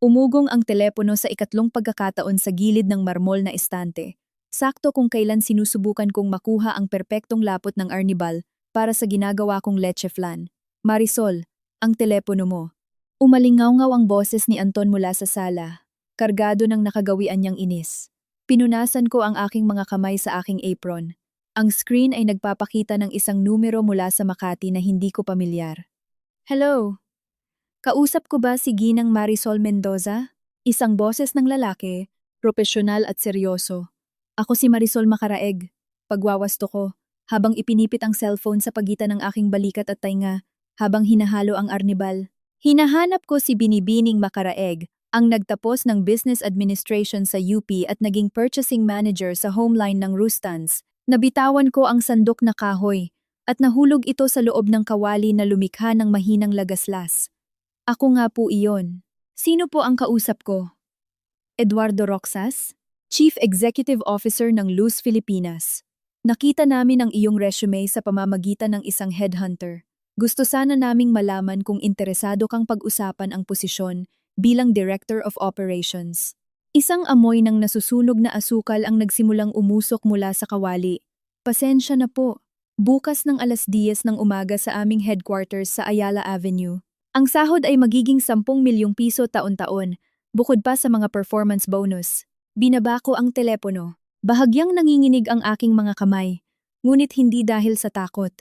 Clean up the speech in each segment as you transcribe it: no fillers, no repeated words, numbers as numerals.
Umugong ang telepono sa ikatlong pagkakataon sa gilid ng marmol na estante. Sakto kung kailan sinusubukan kong makuha ang perpektong lapot ng arnibal para sa ginagawa kong leche flan. Marisol, ang telepono mo. Umalingaw-ngaw ang boses ni Anton mula sa sala, kargado ng nakagawian niyang inis. Pinunasan ko ang aking mga kamay sa aking apron. Ang screen ay nagpapakita ng isang numero mula sa Makati na hindi ko pamilyar. Hello? Kausap ko ba si Ginang Marisol Mendoza? Isang boses ng lalaki, propesyonal at seryoso. Ako si Marisol Macaraeg. Pagwawasto ko, habang ipinipit ang cellphone sa pagitan ng aking balikat at tainga, habang hinahalo ang arnibal. Hinahanap ko si Binibining Macaraeg, ang nagtapos ng Business Administration sa UP at naging Purchasing Manager sa Homeline ng Rustans. Nabitawan ko ang sandok na kahoy, at nahulog ito sa loob ng kawali na lumikha ng mahinang lagaslas. Ako nga po iyon. Sino po ang kausap ko? Eduardo Roxas, Chief Executive Officer ng Luz Filipinas. Nakita namin ang iyong resume sa pamamagitan ng isang headhunter. Gusto sana naming malaman kung interesado kang pag-usapan ang posisyon bilang Director of Operations. Isang amoy ng nasusunog na asukal ang nagsimulang umusok mula sa kawali. Pasensya na po. Bukas ng 10:00 ng umaga sa aming headquarters sa Ayala Avenue. Ang sahod ay magiging 10 milyong piso taon-taon, bukod pa sa mga performance bonus. Binaba ko ang telepono. Bahagyang nanginginig ang aking mga kamay, ngunit hindi dahil sa takot.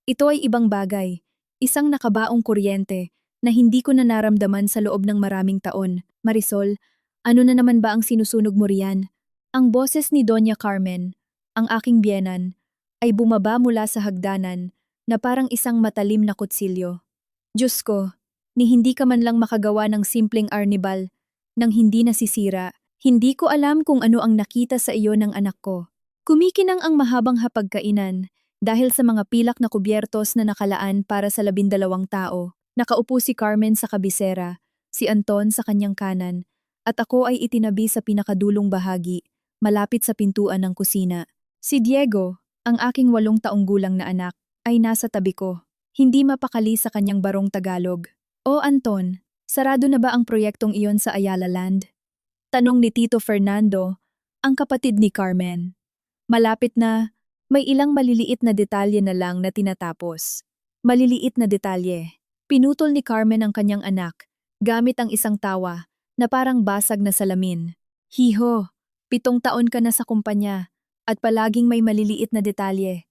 Ito ay ibang bagay, isang nakabaong kuryente na hindi ko na naramdaman sa loob ng maraming taon. Marisol, ano na naman ba ang sinusunog mo riyan? Ang boses ni Doña Carmen, ang aking biyenan, ay bumaba mula sa hagdanan na parang isang matalim na kutsilyo. Diyos ko, ni hindi ka man lang makagawa ng simpleng arnibal, nang hindi nasisira, hindi ko alam kung ano ang nakita sa iyo ng anak ko. Kumikinang ang mahabang hapagkainan dahil sa mga pilak na kubyertos na nakalaan para sa 12 tao. Nakaupo si Carmen sa kabisera, si Anton sa kanyang kanan, at ako ay itinabi sa pinakadulong bahagi, malapit sa pintuan ng kusina. Si Diego, ang aking 8 taong gulang na anak, ay nasa tabi ko, hindi mapakali sa kanyang barong Tagalog. O Anton, sarado na ba ang proyektong iyon sa Ayala Land? Tanong ni Tito Fernando, ang kapatid ni Carmen. Malapit na, may ilang maliliit na detalye na lang na tinatapos. Maliliit na detalye. Pinutol ni Carmen ang kanyang anak, gamit ang isang tawa, na parang basag na salamin. Hiho, 7 taon ka na sa kumpanya, at palaging may maliliit na detalye.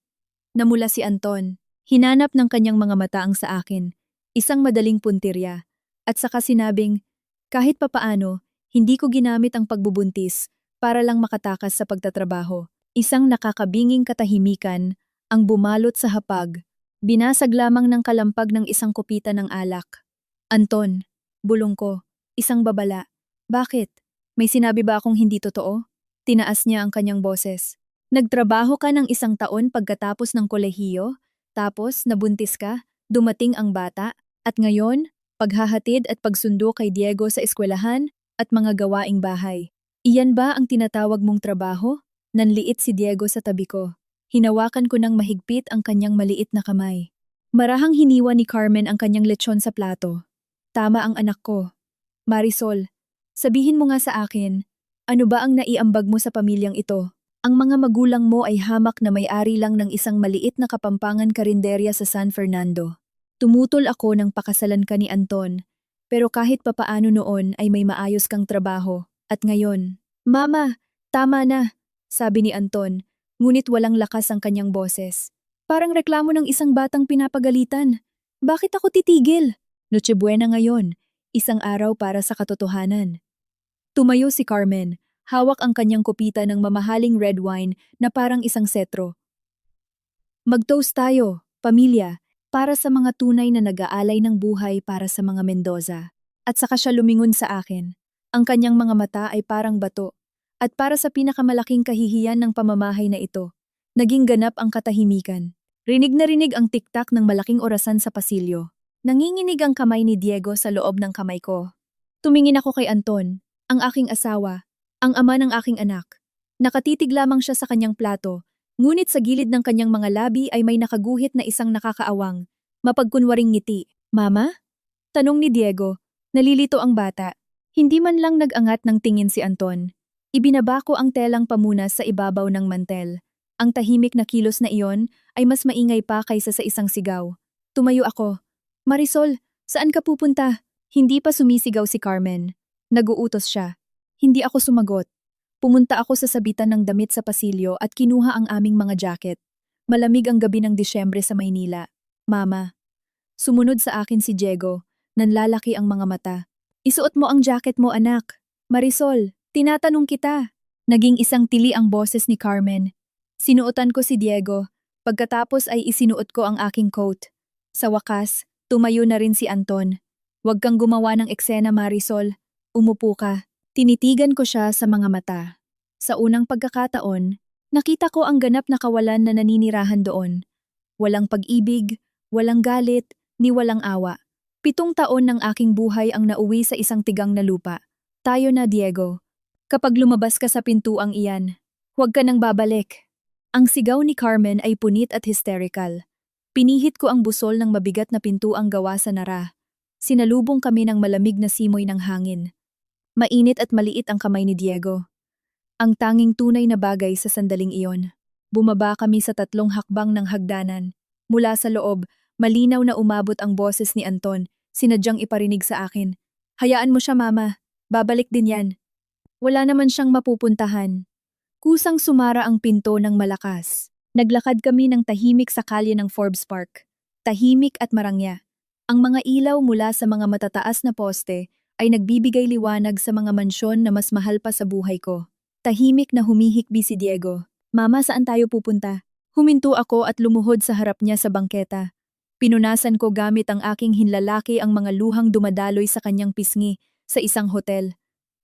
Namula si Anton, hinanap ng kanyang mga mata ang sa akin. Isang madaling puntirya, at saka sinabing, kahit papaano, hindi ko ginamit ang pagbubuntis para lang makatakas sa pagtatrabaho. Isang nakakabinging katahimikan ang bumalot sa hapag, binasag lamang ng kalampag ng isang kupita ng alak. Anton, bulong ko, isang babala. Bakit? May sinabi ba akong hindi totoo? Tinaas niya ang kanyang boses. Nagtrabaho ka ng 1 taon pagkatapos ng kolehiyo, tapos nabuntis ka? Dumating ang bata, at ngayon, paghahatid at pagsundo kay Diego sa eskwelahan at mga gawaing bahay. Iyan ba ang tinatawag mong trabaho? Nanliit si Diego sa tabi ko. Hinawakan ko ng mahigpit ang kanyang maliit na kamay. Marahang hiniwa ni Carmen ang kanyang lechon sa plato. Tama ang anak ko. Marisol, sabihin mo nga sa akin, ano ba ang naiambag mo sa pamilyang ito? Ang mga magulang mo ay hamak na may-ari lang ng isang maliit na kapampangan karinderya sa San Fernando. Tumutol ako nang pakasalan ka ni Anton, pero kahit papaano noon ay may maayos kang trabaho. At ngayon, Mama, tama na, sabi ni Anton, ngunit walang lakas ang kanyang boses. Parang reklamo ng isang batang pinapagalitan. Bakit ako titigil? Noche Buena ngayon, isang araw para sa katotohanan. Tumayo si Carmen, hawak ang kanyang kupita ng mamahaling red wine na parang isang setro. Mag-toast tayo, pamilya, para sa mga tunay na nag-aalay ng buhay para sa mga Mendoza. At saka siya lumingon sa akin. Ang kanyang mga mata ay parang bato. At para sa pinakamalaking kahihiyan ng pamamahay na ito, naging ganap ang katahimikan. Rinig na rinig ang tiktak ng malaking orasan sa pasilyo. Nanginginig ang kamay ni Diego sa loob ng kamay ko. Tumingin ako kay Anton, ang aking asawa, ang ama ng aking anak. Nakatitig lamang siya sa kanyang plato, ngunit sa gilid ng kanyang mga labi ay may nakaguhit na isang nakakaawang, mapagkunwaring ngiti. Mama? Tanong ni Diego, nalilito ang bata. Hindi man lang nag-angat ng tingin si Anton. Ibinaba ko ang telang pamunas sa ibabaw ng mantel. Ang tahimik na kilos na iyon ay mas maingay pa kaysa sa isang sigaw. Tumayo ako. Marisol, saan ka pupunta? Hindi pa sumisigaw si Carmen. Naguutos siya. Hindi ako sumagot. Pumunta ako sa sabitan ng damit sa pasilyo at kinuha ang aming mga jacket. Malamig ang gabi ng Disyembre sa Maynila. Mama. Sumunod sa akin si Diego. Nanlalaki ang mga mata. Isuot mo ang jacket mo, anak. Marisol, tinatanong kita. Naging isang tili ang boses ni Carmen. Sinuotan ko si Diego. Pagkatapos ay isinuot ko ang aking coat. Sa wakas, tumayo na rin si Anton. Huwag kang gumawa ng eksena, Marisol. Umupo ka. Tinitigan ko siya sa mga mata. Sa unang pagkakataon, nakita ko ang ganap na kawalan na naninirahan doon. Walang pag-ibig, walang galit, ni walang awa. 7 taon ng aking buhay ang nauwi sa isang tigang na lupa. Tayo na, Diego. Kapag lumabas ka sa pintuang iyan, huwag ka nang babalik. Ang sigaw ni Carmen ay punit at hysterical. Pinihit ko ang busol ng mabigat na pintuang gawa sa nara. Sinalubong kami ng malamig na simoy ng hangin. Mainit at maliit ang kamay ni Diego. Ang tanging tunay na bagay sa sandaling iyon. Bumaba kami sa 3 hakbang ng hagdanan. Mula sa loob, malinaw na umabot ang boses ni Anton, sinadyang iparinig sa akin. Hayaan mo siya, Mama. Babalik din yan. Wala naman siyang mapupuntahan. Kusang sumara ang pinto ng malakas. Naglakad kami ng tahimik sa kalye ng Forbes Park. Tahimik at marangya. Ang mga ilaw mula sa mga matataas na poste ay nagbibigay liwanag sa mga mansyon na mas mahal pa sa buhay ko. Tahimik na humihikbi si Diego. Mama, saan tayo pupunta? Huminto ako at lumuhod sa harap niya sa bangketa. Pinunasan ko gamit ang aking hinlalaki ang mga luhang dumadaloy sa kanyang pisngi sa isang hotel.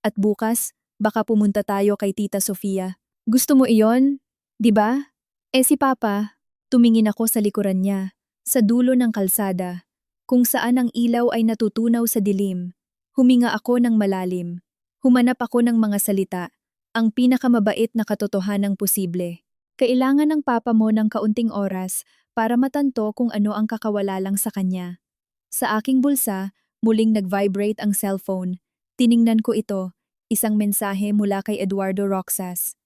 At bukas, baka pumunta tayo kay Tita Sofia. Gusto mo iyon? Di ba? Si Papa, tumingin ako sa likuran niya, sa dulo ng kalsada, kung saan ang ilaw ay natutunaw sa dilim. Huminga ako ng malalim. Humanap ako ng mga salita, ang pinakamabait na katotohanang posible. Kailangan ng Papa mo ng kaunting oras para matanto kung ano ang kakawala lang sa kanya. Sa aking bulsa, muling nag-vibrate ang cellphone. Tiningnan ko ito, isang mensahe mula kay Eduardo Roxas.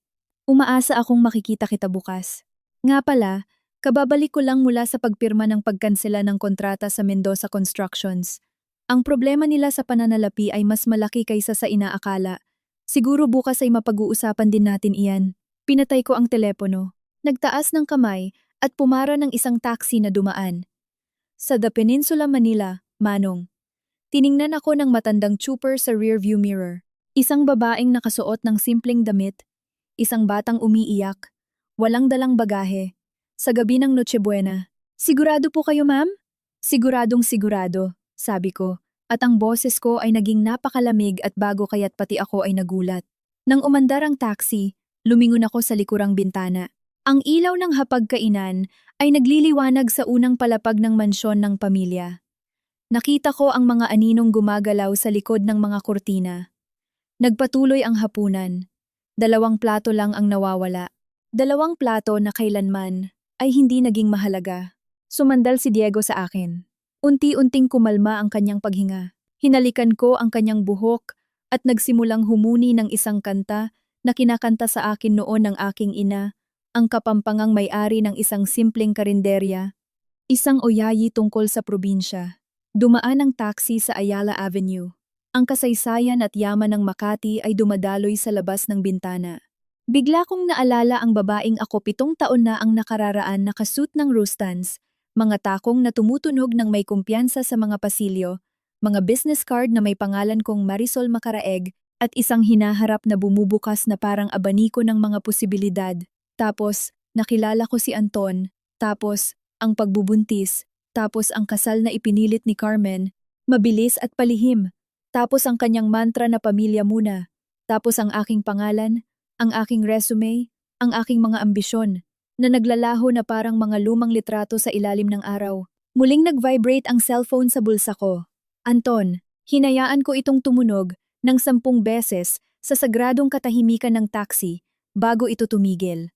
Umaasa akong makikita kita bukas. Nga pala, kababalik ko lang mula sa pagpirma ng pagkansela ng kontrata sa Mendoza Constructions. Ang problema nila sa pananalapi ay mas malaki kaysa sa inaakala. Siguro bukas ay mapag-uusapan din natin iyan. Pinatay ko ang telepono. Nagtaas ng kamay at pumara ng isang taxi na dumaan. Sa The Peninsula, Manila, Manong. Tiningnan ako ng matandang trooper sa rearview mirror. Isang babaeng nakasuot ng simpleng damit. Isang batang umiiyak. Walang dalang bagahe. Sa gabi ng Noche Buena. Sigurado po kayo, ma'am? Siguradong sigurado, sabi ko. At ang boses ko ay naging napakalamig at bago kaya't pati ako ay nagulat. Nang umandar ang taxi, lumingon ako sa likurang bintana. Ang ilaw ng hapagkainan ay nagliliwanag sa unang palapag ng mansyon ng pamilya. Nakita ko ang mga aninong gumagalaw sa likod ng mga kurtina. Nagpatuloy ang hapunan. 2 plato lang ang nawawala. 2 plato na kailanman ay hindi naging mahalaga. Sumandal si Diego sa akin. Unti-unting kumalma ang kanyang paghinga. Hinalikan ko ang kanyang buhok at nagsimulang humuni ng isang kanta na kinakanta sa akin noon ng aking ina, ang kapampangang may-ari ng isang simpleng karinderya, isang oyayi tungkol sa probinsya. Dumaan ang taxi sa Ayala Avenue. Ang kasaysayan at yaman ng Makati ay dumadaloy sa labas ng bintana. Bigla kong naalala ang babaeng ako 7 taon na ang nakararaan na kasuot ng Rustans, mga takong na tumutunog ng may kumpiyansa sa mga pasilyo, mga business card na may pangalan kong Marisol Macaraeg, at isang hinaharap na bumubukas na parang abaniko ng mga posibilidad. Tapos, nakilala ko si Anton, tapos, ang pagbubuntis, tapos ang kasal na ipinilit ni Carmen, mabilis at palihim, tapos ang kanyang mantra na pamilya muna, tapos ang aking pangalan, ang aking resume, ang aking mga ambisyon, na naglalaho na parang mga lumang litrato sa ilalim ng araw. Muling nag-vibrate ang cellphone sa bulsa ko. Anton, hinayaan ko itong tumunog ng 10 beses sa sagradong katahimikan ng taxi bago ito tumigil.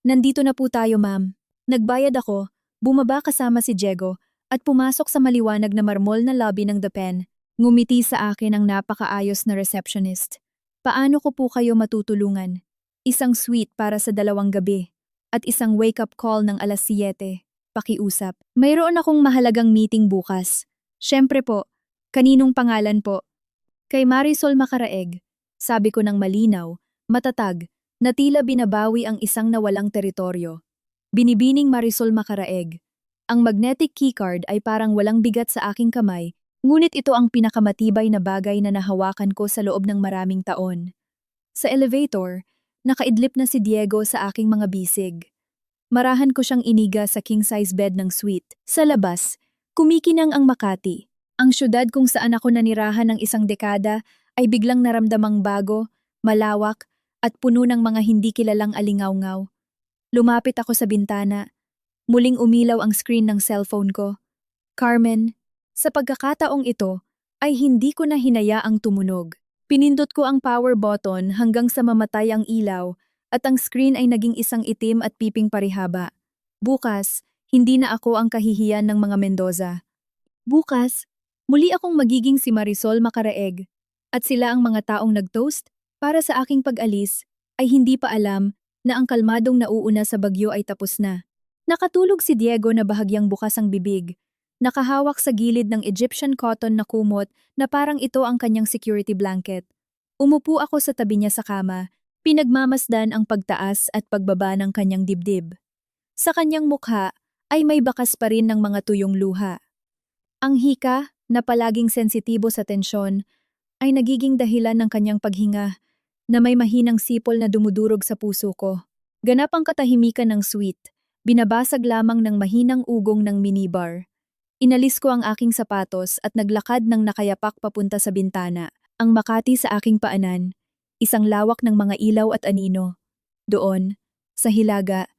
Nandito na po tayo, ma'am. Nagbayad ako, bumaba kasama si Diego, at pumasok sa maliwanag na marmol na lobby ng The Pen. Ngumiti sa akin ang napakaayos na receptionist. Paano ko po kayo matutulungan? Isang suite para sa 2 gabi at isang wake-up call ng alas 7. Pakiusap. Mayroon akong mahalagang meeting bukas. Siyempre po. Kaninong pangalan po? Kay Marisol Macaraeg. Sabi ko ng malinaw, matatag, na tila binabawi ang isang nawalang teritoryo. Binibining Marisol Macaraeg. Ang magnetic keycard ay parang walang bigat sa aking kamay, ngunit ito ang pinakamatibay na bagay na nahawakan ko sa loob ng maraming taon. Sa elevator, nakaidlip na si Diego sa aking mga bisig. Marahan ko siyang iniga sa king-size bed ng suite. Sa labas, kumikinang ang Makati. Ang syudad kung saan ako nanirahan ng isang dekada ay biglang naramdamang bago, malawak, at puno ng mga hindi kilalang alingawngaw. Lumapit ako sa bintana. Muling umilaw ang screen ng cellphone ko. Carmen, sa pagkakataong ito, ay hindi ko na hinayaang tumunog. Pinindot ko ang power button hanggang sa mamatay ang ilaw at ang screen ay naging isang itim at piping parihaba. Bukas, hindi na ako ang kahihiyan ng mga Mendoza. Bukas, muli akong magiging si Marisol Macaraeg at sila ang mga taong nag-toast para sa aking pag-alis ay hindi pa alam na ang kalmadong nauuna sa bagyo ay tapos na. Nakatulog si Diego na bahagyang bukas ang bibig. Nakahawak sa gilid ng Egyptian cotton na kumot na parang ito ang kanyang security blanket. Umupo ako sa tabi niya sa kama, pinagmamasdan ang pagtaas at pagbaba ng kanyang dibdib. Sa kanyang mukha ay may bakas pa rin ng mga tuyong luha. Ang hika, na palaging sensitibo sa tensyon, ay nagiging dahilan ng kanyang paghinga na may mahinang sipol na dumudurog sa puso ko. Ganap ang katahimikan ng suite, binabasag lamang ng mahinang ugong ng minibar. Inalis ko ang aking sapatos at naglakad ng nakayapak papunta sa bintana. Ang Makati sa aking paanan, isang lawak ng mga ilaw at anino. Doon, sa Hilaga,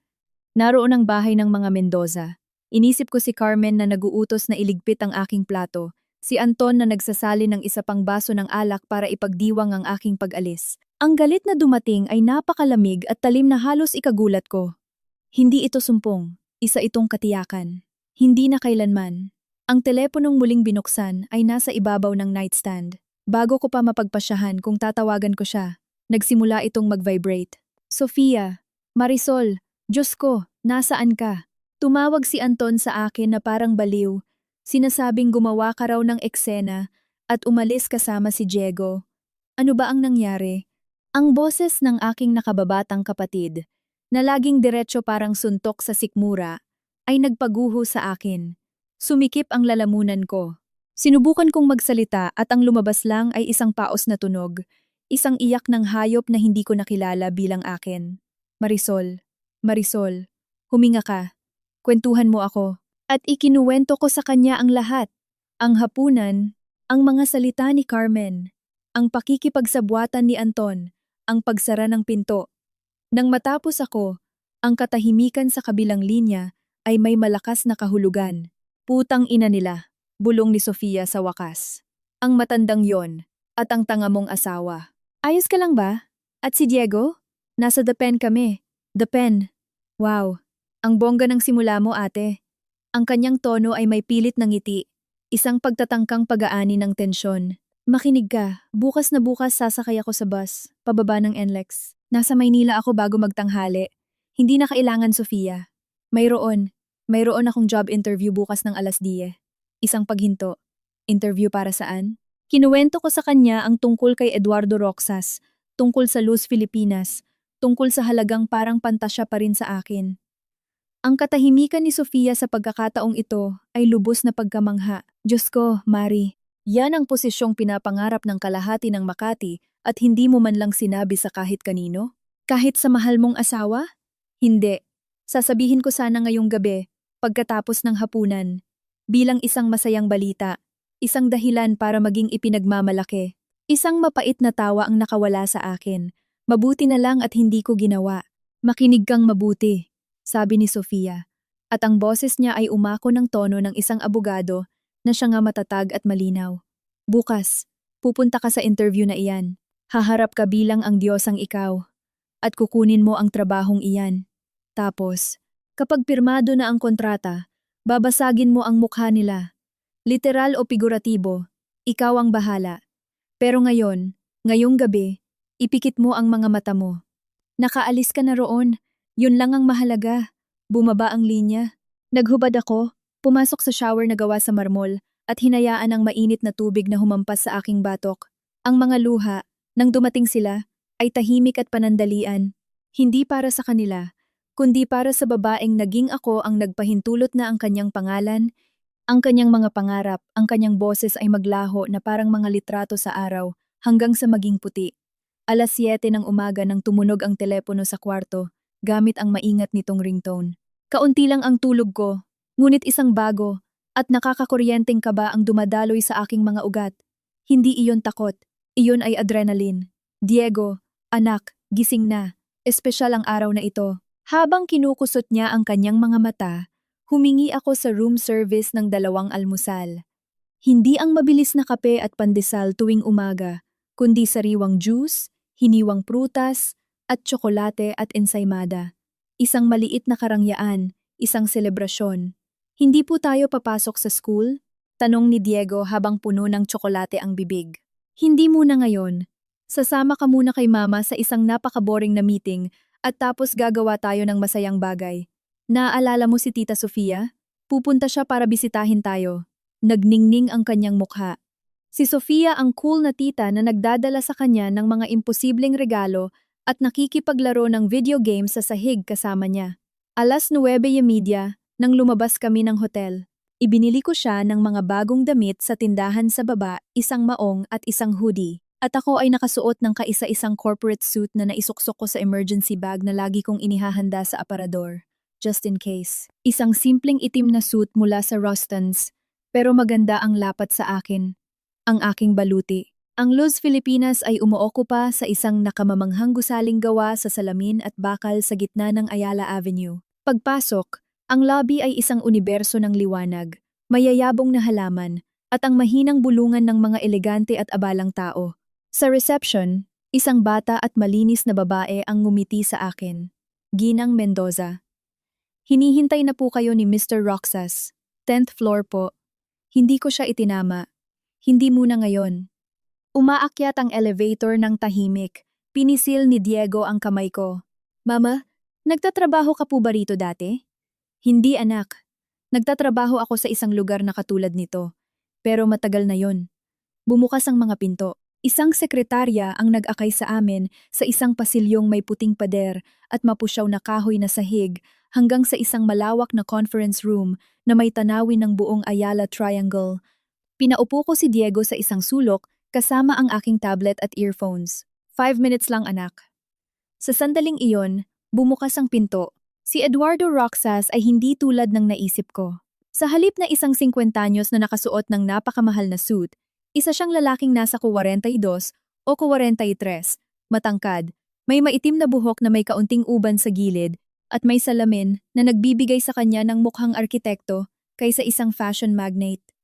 naroon ang bahay ng mga Mendoza. Inisip ko si Carmen na naguutos na iligpit ang aking plato, si Anton na nagsasali ng isa pang baso ng alak para ipagdiwang ang aking pag-alis. Ang galit na dumating ay napakalamig at talim na halos ikagulat ko. Hindi ito sumpong, isa itong katiyakan. Hindi na kailanman. Ang teleponong muling binuksan ay nasa ibabaw ng nightstand. Bago ko pa mapagpasyahan kung tatawagan ko siya, nagsimula itong mag-vibrate. Sofia, Marisol, Diyos ko, nasaan ka? Tumawag si Anton sa akin na parang baliw. Sinasabing gumawa ka raw ng eksena at umalis kasama si Diego. Ano ba ang nangyari? Ang boses ng aking nakababatang kapatid, na laging diretso parang suntok sa sikmura, ay nagpaguho sa akin. Sumikip ang lalamunan ko. Sinubukan kong magsalita at ang lumabas lang ay isang paos na tunog, isang iyak ng hayop na hindi ko nakilala bilang akin. Marisol, Marisol, huminga ka. Kwentuhan mo ako. At ikinuwento ko sa kanya ang lahat. Ang hapunan, ang mga salita ni Carmen, ang pakikipagsabwatan ni Anton, ang pagsara ng pinto. Nang matapos ako, ang katahimikan sa kabilang linya ay may malakas na kahulugan. Putang ina nila, bulong ni Sofia sa wakas. Ang matandang yon, at ang tanga mong asawa. Ayos ka lang ba? At si Diego? Nasa The Pen kami. The Pen. Wow, ang bongga ng simula mo ate. Ang kanyang tono ay may pilit ng ngiti, isang pagtatangkang pag-aani ng tensyon. Makinig ka, bukas na bukas sasakay ako sa bus, pababa ng NLEX. Nasa Maynila ako bago magtanghali. Hindi na kailangan Sofia. Mayroon akong job interview bukas ng alas 10. Isang paghinto. Interview para saan? Kinuwento ko sa kanya ang tungkol kay Eduardo Roxas, tungkol sa Luz Filipinas, tungkol sa halagang parang pantasya pa rin sa akin. Ang katahimikan ni Sofia sa pagkakataong ito ay lubos na pagkamangha. Diyos ko, Mari, yan ang posisyong pinapangarap ng kalahati ng Makati at hindi mo man lang sinabi sa kahit kanino? Kahit sa mahal mong asawa? Hindi. Sasabihin ko sana ngayong gabi, pagkatapos ng hapunan, bilang isang masayang balita, isang dahilan para maging ipinagmamalaki. Isang mapait na tawa ang nakawala sa akin. Mabuti na lang at hindi ko ginawa. Makinig kang mabuti, sabi ni Sofia. At ang boses niya ay umako ng tono ng isang abogado na siya nga matatag at malinaw. Bukas, pupunta ka sa interview na iyan. Haharap ka bilang ang Diyosang ikaw. At kukunin mo ang trabahong iyan. Tapos, kapag pirmado na ang kontrata, babasagin mo ang mukha nila. Literal o figuratibo, Ikaw ang bahala. Pero ngayon, ngayong gabi, ipikit mo ang mga mata mo. Nakaalis ka na roon. Yun lang ang mahalaga. Bumaba ang linya. Naghubad ako, pumasok sa shower na gawa sa marmol, at hinayaan ang mainit na tubig na humampas sa aking batok. Ang mga luha, nang dumating sila, ay tahimik at panandalian. Hindi para sa kanila, kundi para sa babaeng naging ako ang nagpahintulot na ang kanyang pangalan, ang kanyang mga pangarap, ang kanyang boses ay maglaho na parang mga litrato sa araw, hanggang sa maging puti. 7:00 ng umaga nang tumunog ang telepono sa kwarto, gamit ang maingat nitong ringtone. Kaunti lang ang tulog ko, ngunit isang bago, at nakakakuryenteng kaba ang dumadaloy sa aking mga ugat. Hindi iyon takot, iyon ay adrenaline. Diego, anak, gising na. Espesyal ang araw na ito. Habang kinukusot niya ang kanyang mga mata, humingi ako sa room service ng 2 almusal. Hindi ang mabilis na kape at pandesal tuwing umaga, kundi sariwang juice, hiniwang prutas, at tsokolate at ensaymada. Isang maliit na karangyaan, isang selebrasyon. Hindi po tayo papasok sa school? Tanong ni Diego habang puno ng tsokolate ang bibig. Hindi muna ngayon. Sasama ka muna kay mama sa isang napaka-boring na meeting at tapos gagawa tayo ng masayang bagay. Naaalala mo si Tita Sofia? Pupunta siya para bisitahin tayo. Nagningning ang kanyang mukha. Si Sofia ang cool na tita na nagdadala sa kanya ng mga imposibleng regalo at nakikipaglaro ng video game sa sahig kasama niya. 9:30 nang lumabas kami ng hotel. Ibinili ko siya ng mga bagong damit sa tindahan sa baba, isang maong at isang hoodie. At ako ay nakasuot ng kaisa-isang corporate suit na naisuksok ko sa emergency bag na lagi kong inihahanda sa aparador. Just in case. Isang simpleng itim na suit mula sa Rostons, pero maganda ang lapat sa akin. Ang aking baluti. Ang Luz Filipinas ay umuokupa sa isang nakamamanghang gusaling gawa sa salamin at bakal sa gitna ng Ayala Avenue. Pagpasok, ang lobby ay isang universo ng liwanag, mayayabong na halaman, at ang mahinang bulungan ng mga elegante at abalang tao. Sa reception, isang bata at malinis na babae ang ngumiti sa akin. Ginang Mendoza. Hinihintay na po kayo ni Mr. Roxas. 10th floor po. Hindi ko siya itinama. Hindi muna ngayon. Umaakyat ang elevator ng tahimik. Pinisil ni Diego ang kamay ko. Mama, nagtatrabaho ka po ba rito dati? Hindi anak. Nagtatrabaho ako sa isang lugar na katulad nito. Pero matagal na yon. Bumukas ang mga pinto. Isang sekretarya ang nag-akay sa amin sa isang pasilyong may puting pader at mapusyaw na kahoy na sahig hanggang sa isang malawak na conference room na may tanawin ng buong Ayala Triangle. Pinaupo ko si Diego sa isang sulok kasama ang aking tablet at earphones. 5 minutes lang anak. Sa sandaling iyon, bumukas ang pinto. Si Eduardo Roxas ay hindi tulad ng naisip ko. Sa halip na isang 50 anyos na nakasuot ng napakamahal na suit, isa siyang lalaking nasa 42 o 43, matangkad, may maitim na buhok na may kaunting uban sa gilid, at may salamin na nagbibigay sa kanya ng mukhang arkitekto kaysa isang fashion magnate.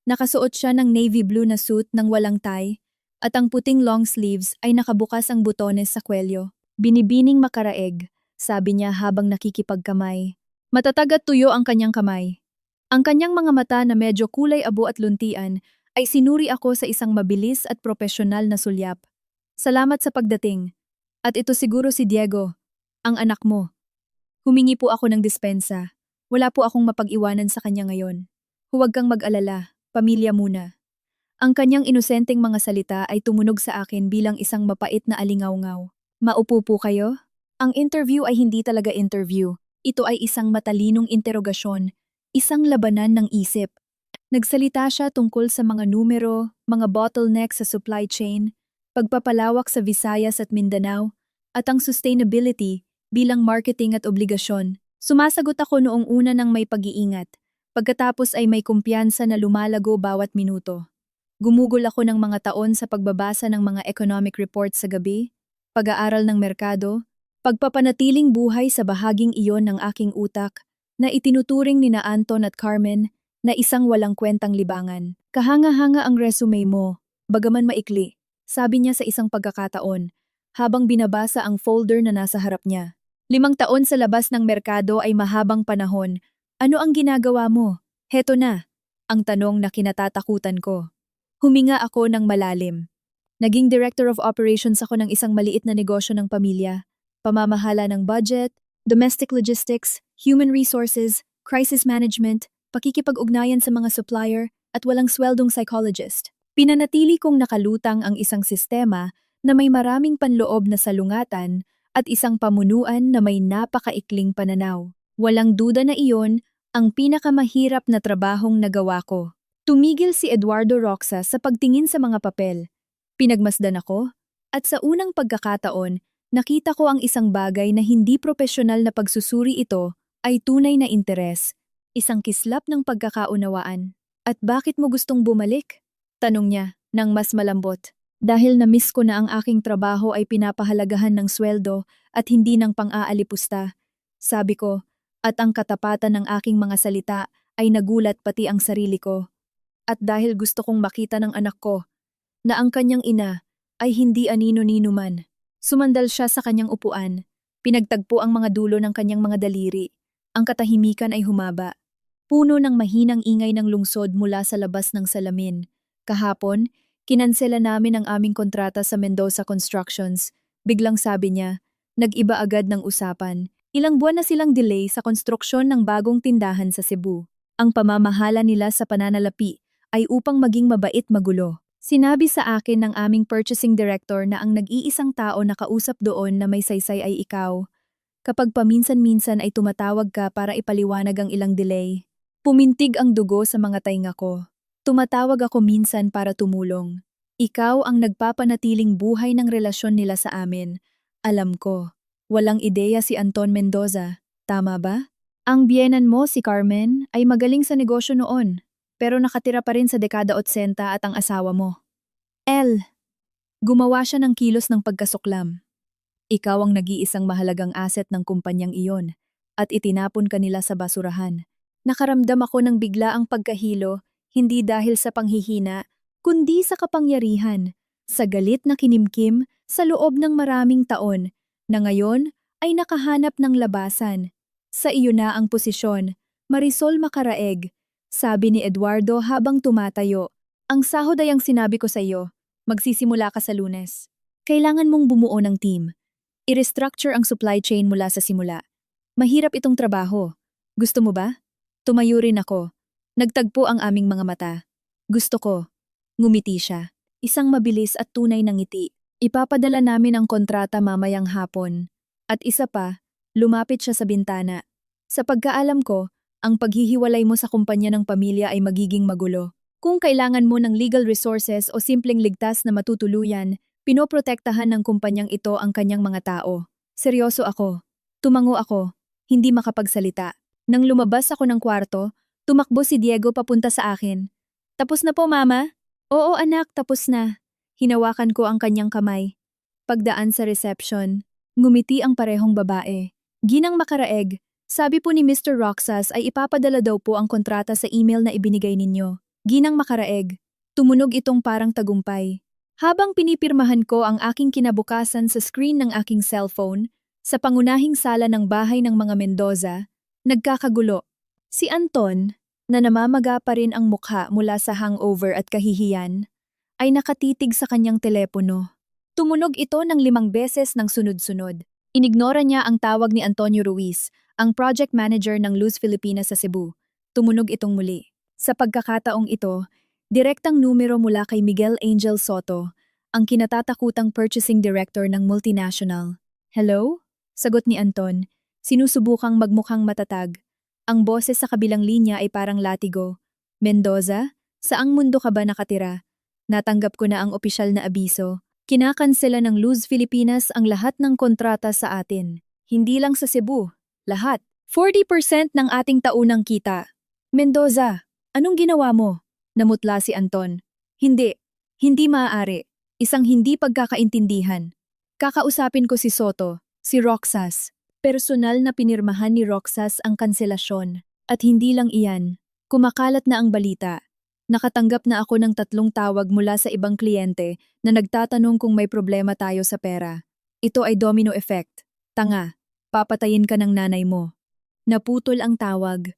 Nakasuot siya ng navy blue na suit ng walang tie, at ang puting long sleeves ay nakabukas ang butones sa kwelyo. Binibining makaraeg, sabi niya habang nakikipagkamay. Matatag at tuyo ang kanyang kamay. Ang kanyang mga mata na medyo kulay abo at luntian ay sinuri ako sa isang mabilis at propesyonal na sulyap. Salamat sa pagdating. At ito siguro si Diego, ang anak mo. Humingi po ako ng dispensa. Wala po akong mapag-iwanan sa kanya ngayon. Huwag kang mag-alala, pamilya muna. Ang kanyang inosenteng mga salita ay tumunog sa akin bilang isang mapait na alingaw-ngaw. Maupo po kayo? Ang interview ay hindi talaga interview. Ito ay isang matalinong interogasyon, isang labanan ng isip. Nagsalita siya tungkol sa mga numero, mga bottleneck sa supply chain, pagpapalawak sa Visayas at Mindanao, at ang sustainability bilang marketing at obligasyon. Sumasagot ako noong una ng may pag-iingat. Pagkatapos ay may kumpiyansa na lumalago bawat minuto. Gumugol ako ng mga taon sa pagbabasa ng mga economic reports sa gabi, pag-aaral ng merkado, pagpapanatiling buhay sa bahaging iyon ng aking utak na itinuturing ni na Anton at Carmen na isang walang kwentang libangan. Kahanga-hanga ang resume mo, bagaman maikli, sabi niya sa isang pagkakataon, habang binabasa ang folder na nasa harap niya. 5 taon sa labas ng merkado ay mahabang panahon. Ano ang ginagawa mo? Heto na, ang tanong na kinatatakutan ko. Huminga ako ng malalim. Naging Director of Operations ako ng isang maliit na negosyo ng pamilya. Pamamahala ng budget, domestic logistics, human resources, crisis management, pakikipag-ugnayan sa mga supplier, at walang sweldong psychologist. Pinanatili kong nakalutang ang isang sistema na may maraming panloob na salungatan at isang pamunuan na may napakaikling pananaw. Walang duda na iyon ang pinakamahirap na trabahong nagawa ko. Tumigil si Eduardo Roxas sa pagtingin sa mga papel. Pinagmasdan ako, at sa unang pagkakataon, nakita ko ang isang bagay na hindi propesyonal na pagsusuri ito ay tunay na interes, isang kislap ng pagkakaunawaan. At bakit mo gustong bumalik? Tanong niya, nang mas malambot. Dahil na-miss ko na ang aking trabaho ay pinapahalagahan ng sweldo at hindi ng pang-aalipusta. Sabi ko, at ang katapatan ng aking mga salita ay nagulat pati ang sarili ko. At dahil gusto kong makita ng anak ko, na ang kanyang ina ay hindi anino-nino man. Sumandal siya sa kanyang upuan, pinagtagpo ang mga dulo ng kanyang mga daliri. Ang katahimikan ay humaba. Puno ng mahinang ingay ng lungsod mula sa labas ng salamin. Kahapon, kinansela namin ang aming kontrata sa Mendoza Constructions. Biglang sabi niya, nag-iba agad ng usapan. Ilang buwan na silang delay sa konstruksyon ng bagong tindahan sa Cebu. Ang pamamahala nila sa pananalapi ay upang maging mabait magulo. Sinabi sa akin ng aming purchasing director na ang nag-iisang tao na kausap doon na may saysay ay ikaw. Kapag paminsan-minsan ay tumatawag ka para ipaliwanag ang ilang delay. Pumintig ang dugo sa mga tainga ko. Tumatawag ako minsan para tumulong. Ikaw ang nagpapanatiling buhay ng relasyon nila sa amin. Alam ko, walang ideya si Anton Mendoza. Tama ba? Ang biyenan mo, si Carmen, ay magaling sa negosyo noon. Pero nakatira pa rin sa dekada 80 at ang asawa mo. Gumawa siya ng kilos ng pagkasuklam. Ikaw ang nag-iisang mahalagang asset ng kumpanyang iyon at itinapon ka nila sa basurahan. Nakaramdam ako ng biglaang pagkahilo, hindi dahil sa panghihina, kundi sa kapangyarihan, sa galit na kinimkim sa loob ng maraming taon, na ngayon ay nakahanap ng labasan. Sa iyo na ang posisyon, Marisol Macaraeg, sabi ni Eduardo habang tumatayo. Ang sahod ay ang sinabi ko sa iyo. Magsisimula ka sa Lunes. Kailangan mong bumuo ng team. I-restructure ang supply chain mula sa simula. Mahirap itong trabaho. Gusto mo ba? Tumayo rin ako. Nagtagpo ang aming mga mata. Gusto ko. Ngumiti siya. Isang mabilis at tunay na ngiti. Ipapadala namin ang kontrata mamayang hapon. At isa pa, lumapit siya sa bintana. Sa pagkaalam ko, ang paghihiwalay mo sa kumpanya ng pamilya ay magiging magulo. Kung kailangan mo ng legal resources o simpleng ligtas na matutuluyan, pinoprotektahan ng kumpanyang ito ang kanyang mga tao. Seryoso ako. Tumango ako. Hindi makapagsalita. Nang lumabas ako ng kwarto, tumakbo si Diego papunta sa akin. Tapos na po, Mama? Oo, anak, tapos na. Hinawakan ko ang kanyang kamay. Pagdaan sa reception, ngumiti ang parehong babae. Ginang Macaraeg, sabi po ni Mr. Roxas ay ipapadala daw po ang kontrata sa email na ibinigay ninyo. Ginang Macaraeg, tumunog itong parang tagumpay. Habang pinipirmahan ko ang aking kinabukasan sa screen ng aking cellphone, sa pangunahing sala ng bahay ng mga Mendoza, nagkakagulo. Si Anton, na namamaga pa rin ang mukha mula sa hangover at kahihiyan, ay nakatitig sa kanyang telepono. Tumunog ito ng 5 beses ng sunod-sunod. Inignora niya ang tawag ni Antonio Ruiz, ang project manager ng Luz Filipinas sa Cebu. Tumunog itong muli. Sa pagkakataong ito, direktang numero mula kay Miguel Angel Soto, ang kinatatakutang purchasing director ng multinational. Hello? Sagot ni Anton. Sinusubukang magmukhang matatag. Ang boses sa kabilang linya ay parang latigo. Mendoza, saang mundo ka ba nakatira? Natanggap ko na ang opisyal na abiso. Kinakansela ng Luz Filipinas ang lahat ng kontrata sa atin. Hindi lang sa Cebu. Lahat. 40% ng ating taunang kita. Mendoza, anong ginawa mo? Namutla si Anton. Hindi. Hindi maaari. Isang hindi pagkakaintindihan. Kakausapin ko si Soto, si Roxas. Personal na pinirmahan ni Roxas ang kanselasyon. At hindi lang iyan. Kumakalat na ang balita. Nakatanggap na ako ng 3 tawag mula sa ibang kliyente na nagtatanong kung may problema tayo sa pera. Ito ay domino effect. Tanga. Papatayin ka ng nanay mo. Naputol ang tawag.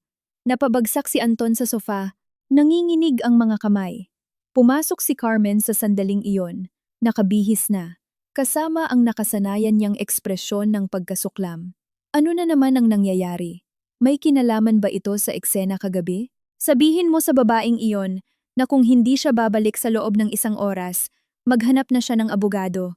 Napabagsak si Anton sa sofa. Nanginginig ang mga kamay. Pumasok si Carmen sa sandaling iyon, nakabihis na, kasama ang nakasanayan niyang ekspresyon ng pagkasuklam. Ano na naman ang nangyayari? May kinalaman ba ito sa eksena kagabi? Sabihin mo sa babaeng iyon na kung hindi siya babalik sa loob ng 1 oras, maghanap na siya ng abogado.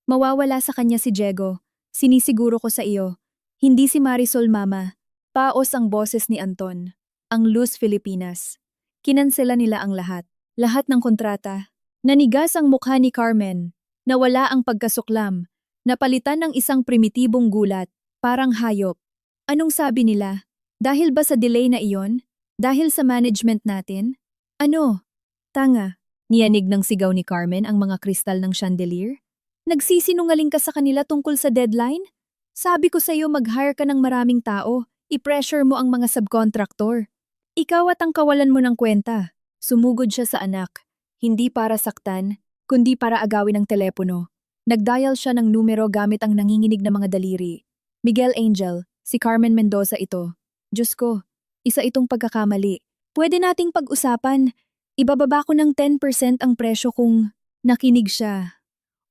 Mawawala sa kanya si Diego. Sinisiguro ko sa iyo. Hindi si Marisol, Mama. Paos ang boses ni Anton. Ang Luz Filipinas. Kinansela nila ang lahat. Lahat ng kontrata. Nanigas ang mukha ni Carmen. Nawala ang pagkasuklam. Napalitan ng isang primitibong gulat. Parang hayop. Anong sabi nila? Dahil ba sa delay na iyon? Dahil sa management natin? Ano? Tanga. Niyanig ng sigaw ni Carmen ang mga kristal ng chandelier. Nagsisinungaling ka sa kanila tungkol sa deadline? Sabi ko sa iyo mag-hire ka ng maraming tao. I-pressure mo ang mga subcontractor. Ikaw at ang kawalan mo ng kwenta. Sumugod siya sa anak. Hindi para saktan, kundi para agawin ang telepono. Nagdial siya ng numero gamit ang nanginginig na mga daliri. Miguel Angel, si Carmen Mendoza ito. Diyos ko, isa itong pagkakamali. Pwede nating pag-usapan. Ibababa ko ng 10% ang presyo kung nakinig siya.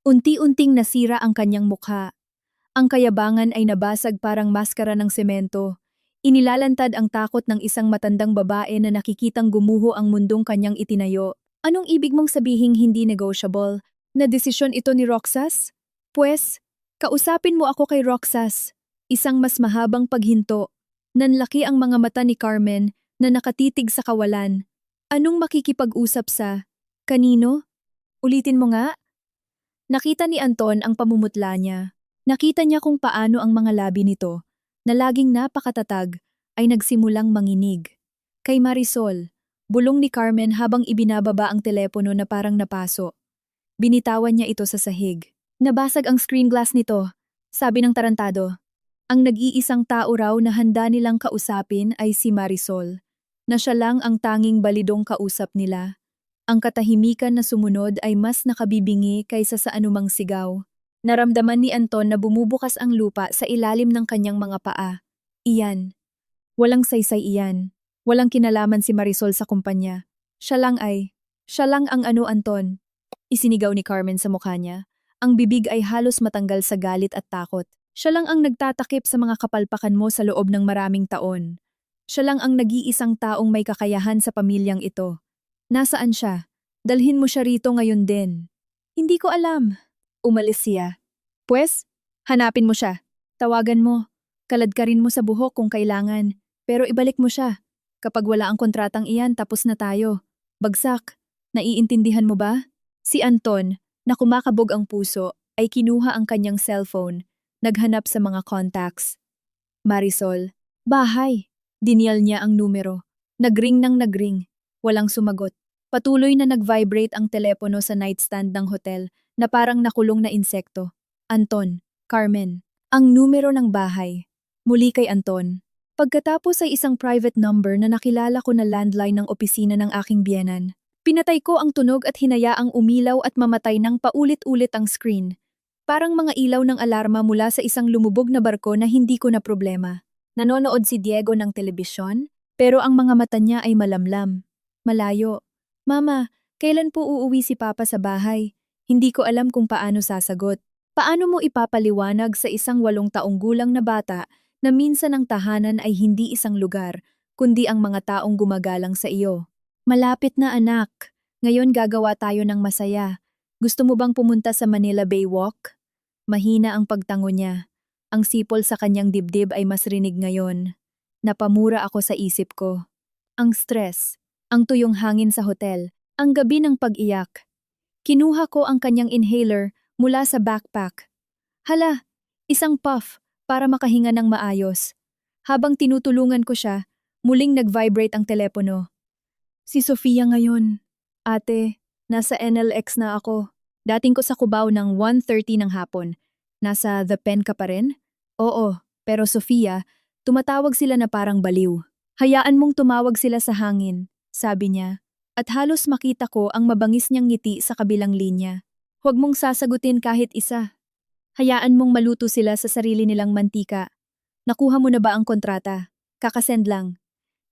Unti-unting nasira ang kanyang mukha. Ang kayabangan ay nabasag parang maskara ng semento. Inilalantad ang takot ng isang matandang babae na nakikitang gumuho ang mundong kanyang itinayo. Anong ibig mong sabihing hindi negotiable? Na desisyon ito ni Roxas? Pues, kausapin mo ako kay Roxas. Isang mas mahabang paghinto. Nanlaki ang mga mata ni Carmen na nakatitig sa kawalan. Anong makikipag-usap sa? Kanino? Ulitin mo nga? Nakita ni Anton ang pamumutla niya. Nakita niya kung paano ang mga labi nito, na laging napakatatag, ay nagsimulang manginig. Kay Marisol, bulong ni Carmen habang ibinababa ang telepono na parang napaso. Binitawan niya ito sa sahig. Nabasag ang screen glass nito, sabi ng tarantado. Ang nag-iisang tao raw na handa nilang kausapin ay si Marisol, na siya lang ang tanging balidong kausap nila. Ang katahimikan na sumunod ay mas nakabibingi kaysa sa anumang sigaw. Naramdaman ni Anton na bumubukas ang lupa sa ilalim ng kanyang mga paa. Iyan. Walang saysay iyan. Walang kinalaman si Marisol sa kumpanya. Siya lang ang Anton. Isinigaw ni Carmen sa mukha niya. Ang bibig ay halos matanggal sa galit at takot. Siya lang ang nagtatakip sa mga kapalpakan mo sa loob ng maraming taon. Siya lang ang nag-iisang taong may kakayahan sa pamilyang ito. Nasaan siya? Dalhin mo siya rito ngayon din. Hindi ko alam. Umalis siya. Pues, hanapin mo siya. Tawagan mo. Kaladkarin mo sa buhok kung kailangan. Pero ibalik mo siya. Kapag wala ang kontratang iyan, tapos na tayo. Bagsak. Naiintindihan mo ba? Si Anton, na kumakabog ang puso, ay kinuha ang kanyang cellphone. Naghanap sa mga contacts. Marisol. Bahay. Dinial niya ang numero. Nagring nang nagring. Walang sumagot. Patuloy na nag-vibrate ang telepono sa nightstand ng hotel na parang nakulong na insekto. Anton. Carmen. Ang numero ng bahay. Muli kay Anton. Pagkatapos ay isang private number na nakilala ko na landline ng opisina ng aking biyenan. Pinatay ko ang tunog at hinayaang umilaw at mamatay ng paulit-ulit ang screen. Parang mga ilaw ng alarma mula sa isang lumubog na barko na hindi ko na problema. Nanonood si Diego ng telebisyon, pero ang mga mata niya ay malamlam. Malayo. Mama, kailan po uuwi si Papa sa bahay? Hindi ko alam kung paano sasagot. Paano mo ipapaliwanag sa isang 8 taong gulang na bata na minsan ang tahanan ay hindi isang lugar, kundi ang mga taong gumagalang sa iyo? Malapit na anak. Ngayon gagawa tayo ng masaya. Gusto mo bang pumunta sa Manila Bay Walk? Mahina ang pagtango niya. Ang sipol sa kanyang dibdib ay mas rinig ngayon. Napamura ako sa isip ko. Ang stress, ang tuyong hangin sa hotel, ang gabi ng pag-iyak. Kinuha ko ang kanyang inhaler mula sa backpack. Hala, isang puff para makahinga ng maayos. Habang tinutulungan ko siya, muling nag-vibrate ang telepono. Si Sofia ngayon. Ate, nasa NLX na ako. Dating ko sa Cubao ng 1:30 ng hapon. Nasa The Pen ka pa rin? Oo, pero Sofia, tumatawag sila na parang baliw. Hayaan mong tumawag sila sa hangin, sabi niya. At halos makita ko ang mabangis niyang ngiti sa kabilang linya. Huwag mong sasagutin kahit isa. Hayaan mong maluto sila sa sarili nilang mantika. Nakuha mo na ba ang kontrata? Kakasend lang.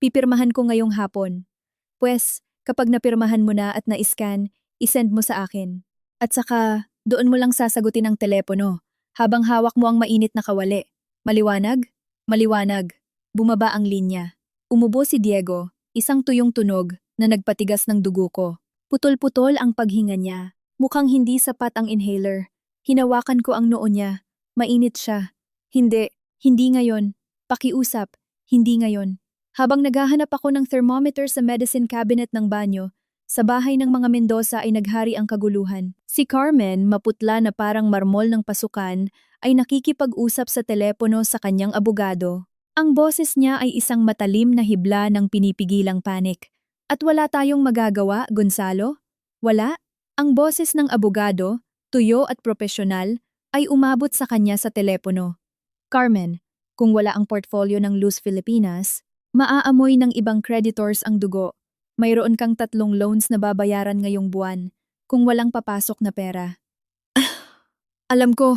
Pipirmahan ko ngayong hapon. Pues, Kapag napirmahan mo na at na-scan, isend mo sa akin. At saka, doon mo lang sasagutin ang telepono, habang hawak mo ang mainit na kawali. Maliwanag? Maliwanag. Bumaba ang linya. Umubo si Diego, isang tuyong tunog na nagpatigas ng dugo ko. Putol-putol ang paghinga niya. Mukhang hindi sapat ang inhaler. Hinawakan ko ang noo niya. Mainit siya. Hindi ngayon. Pakiusap, hindi ngayon. Habang naghahanap ako ng thermometer sa medicine cabinet ng banyo, sa bahay ng mga Mendoza ay naghari ang kaguluhan. Si Carmen, maputla na parang marmol ng pasukan, ay nakikipag-usap sa telepono sa kanyang abogado. Ang boses niya ay isang matalim na hibla ng pinipigilang panik. At wala tayong magagawa, Gonzalo? Wala? Ang boses ng abogado, tuyo at propesyonal, ay umabot sa kanya sa telepono. Carmen, kung wala ang portfolio ng Luz Filipinas, maaamoy ng ibang creditors ang dugo. Mayroon kang 3 loans na babayaran ngayong buwan kung walang papasok na pera. Alam ko.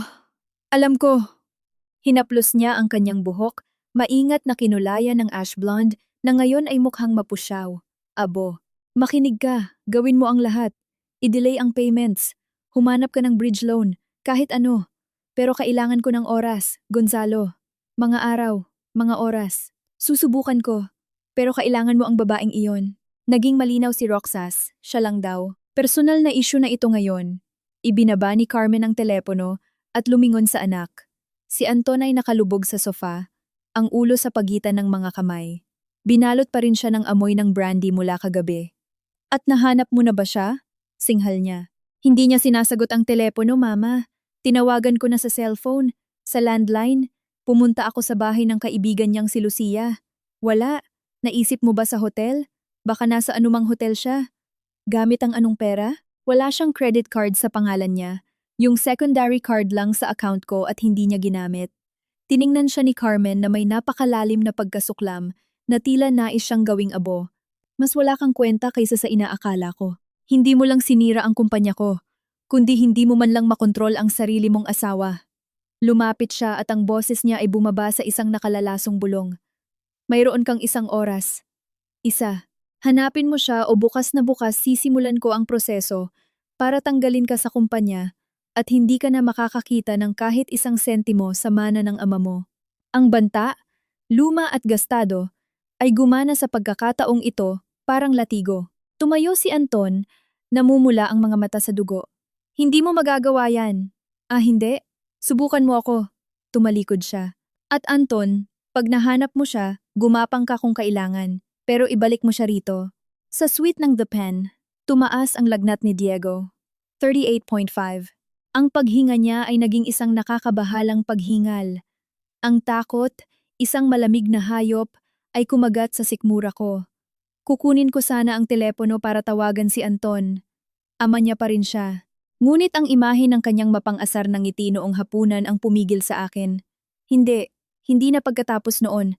Hinaplos niya ang kanyang buhok, maingat na kinulayan ng ash blonde na ngayon ay mukhang mapusyaw. Abo, makinig ka, gawin mo ang lahat. I-delay ang payments. Humanap ka ng bridge loan, kahit ano. Pero kailangan ko ng oras, Gonzalo. Mga araw, mga oras. Susubukan ko. Pero kailangan mo ang babaeng iyon. Naging malinaw si Roxas, siya lang daw. Personal na issue na ito ngayon. Ibinaba ni Carmen ang telepono at lumingon sa anak. Si Anton ay nakalubog sa sofa, ang ulo sa pagitan ng mga kamay. Binalot pa rin siya ng amoy ng brandy mula kagabi. At nahanap mo na ba siya? Singhal niya. Hindi niya sinasagot ang telepono, Mama. Tinawagan ko na sa cellphone, sa landline. Pumunta ako sa bahay ng kaibigan niyang si Lucia. Wala. Naisip mo ba sa hotel? Baka nasa anumang hotel siya. Gamit ang anong pera? Wala siyang credit card sa pangalan niya. Yung secondary card lang sa account ko at hindi niya ginamit. Tiningnan siya ni Carmen na may napakalalim na pagkasuklam na tila nais siyang gawing abo. Mas wala kang kwenta kaysa sa inaakala ko. Hindi mo lang sinira ang kumpanya ko, kundi hindi mo man lang makontrol ang sarili mong asawa. Lumapit siya at ang boses niya ay bumaba sa isang nakalalasong bulong. Mayroon kang 1 oras. 1. Hanapin mo siya o bukas na bukas sisimulan ko ang proseso para tanggalin ka sa kumpanya at hindi ka na makakakita ng kahit 1 sentimo sa mana ng ama mo. Ang banta, luma at gastado, ay gumana sa pagkakataong ito parang latigo. Tumayo si Anton, namumula ang mga mata sa dugo. Hindi mo magagawa yan. Ah, hindi? Subukan mo ako. Tumalikod siya. At Anton, pag nahanap mo siya, gumapang ka kung kailangan, pero ibalik mo siya rito. Sa suite ng The Pen, tumaas ang lagnat ni Diego. 38.5. Ang paghinga niya ay naging isang nakakabahalang paghingal. Ang takot, isang malamig na hayop, ay kumagat sa sikmura ko. Kukunin ko sana ang telepono para tawagan si Anton. Ama niya pa rin siya. Ngunit ang imahe ng kanyang mapang-asar ng ngiti noong hapunan ang pumigil sa akin. Hindi na pagkatapos noon.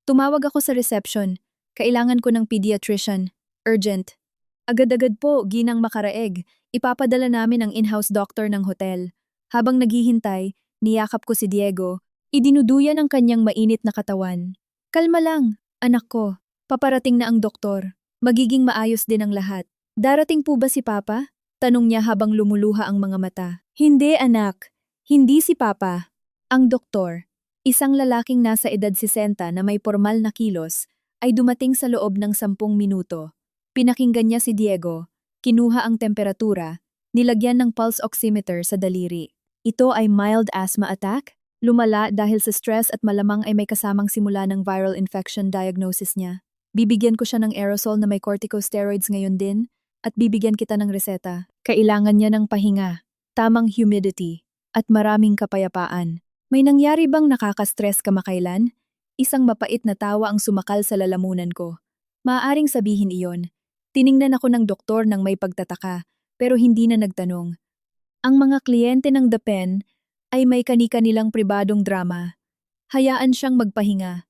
Tumawag ako sa reception. Kailangan ko ng pediatrician. Urgent. Agad-agad po, Ginang Makaraeg. Ipapadala namin ang in-house doctor ng hotel. Habang naghihintay, niyakap ko si Diego. Idinuduyan ang kanyang mainit na katawan. Kalma lang, anak ko. Paparating na ang doktor. Magiging maayos din ang lahat. Darating po ba si Papa? Tanong niya habang lumuluha ang mga mata. Hindi, anak. Hindi si Papa. Ang doktor, isang lalaking nasa edad 60 na may formal na kilos, ay dumating sa loob ng 10 minuto. Pinakinggan niya si Diego, kinuha ang temperatura, nilagyan ng pulse oximeter sa daliri. Ito ay mild asthma attack, lumala dahil sa stress at malamang ay may kasamang simula ng viral infection diagnosis niya. Bibigyan ko siya ng aerosol na may corticosteroids ngayon din at bibigyan kita ng reseta. Kailangan niya ng pahinga, tamang humidity, at maraming kapayapaan. May nangyari bang nakaka-stress kamakailan? Isang mapait na tawa ang sumakal sa lalamunan ko. Maaaring sabihin iyon. Tiningnan ako ng doktor nang may pagtataka, pero hindi na nagtanong. Ang mga kliyente ng The Pen ay may kani-kanilang pribadong drama. Hayaan siyang magpahinga.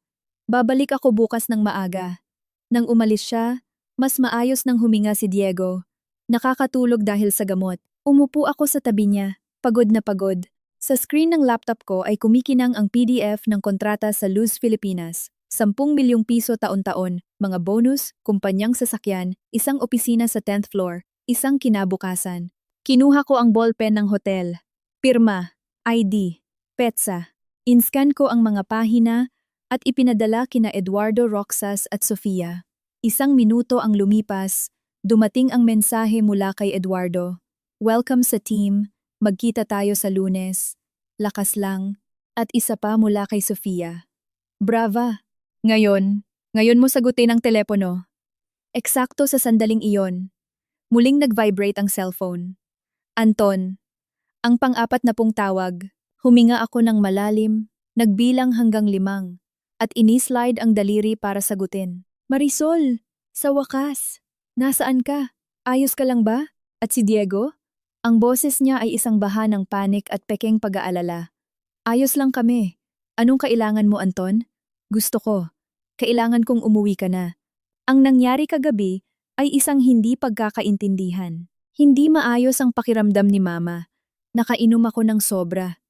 Babalik ako bukas ng maaga. Nang umalis siya, mas maayos nang huminga si Diego. Nakakatulog dahil sa gamot. Umupo ako sa tabi niya, pagod na pagod. Sa screen ng laptop ko ay kumikinang ang PDF ng kontrata sa Luz Filipinas. 10 milyong piso taon-taon, mga bonus, kumpanyang sasakyan, isang opisina sa 10th floor, isang kinabukasan. Kinuha ko ang ballpen ng hotel. Pirma, ID, petsa. Inscan ko ang mga pahina at ipinadala kina Eduardo Roxas at Sofia. Isang minuto ang lumipas, dumating ang mensahe mula kay Eduardo. Welcome sa team, magkita tayo sa Lunes. Lakas lang. At isa pa mula kay Sofia. Brava! Ngayon mo sagutin ang telepono. Eksakto sa sandaling iyon. Muling nag-vibrate ang cellphone. Anton, ang pang-apat na pong tawag. Huminga ako ng malalim, nagbilang hanggang 5, at inislide ang daliri para sagutin. Marisol, sa wakas. Nasaan ka? Ayos ka lang ba? At si Diego? Ang boses niya ay isang baha ng panik at pekeng pag-aalala. Ayos lang kami. Anong kailangan mo, Anton? Gusto ko. Kailangan kong umuwi ka na. Ang nangyari kagabi ay isang hindi pagkakaintindihan. Hindi maayos ang pakiramdam ni Mama. Nakainom ako ng sobra.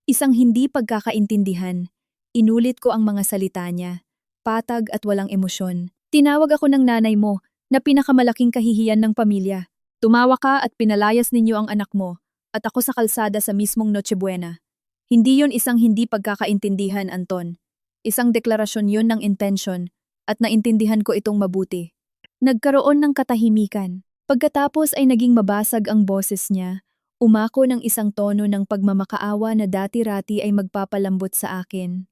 Isang hindi pagkakaintindihan. Inulit ko ang mga salita niya. Patag at walang emosyon. Tinawag ako ng nanay mo na pinakamalaking kahihiyan ng pamilya. Tumawa ka at pinalayas ninyo ang anak mo at ako sa kalsada sa mismong Noche Buena. Hindi yon isang hindi pagkakaintindihan, Anton. Isang deklarasyon yon ng intensyon at naintindihan ko itong mabuti. Nagkaroon ng katahimikan. Pagkatapos ay naging mabasag ang boses niya. Umako ng isang tono ng pagmamakaawa na dati-rati ay magpapalambot sa akin.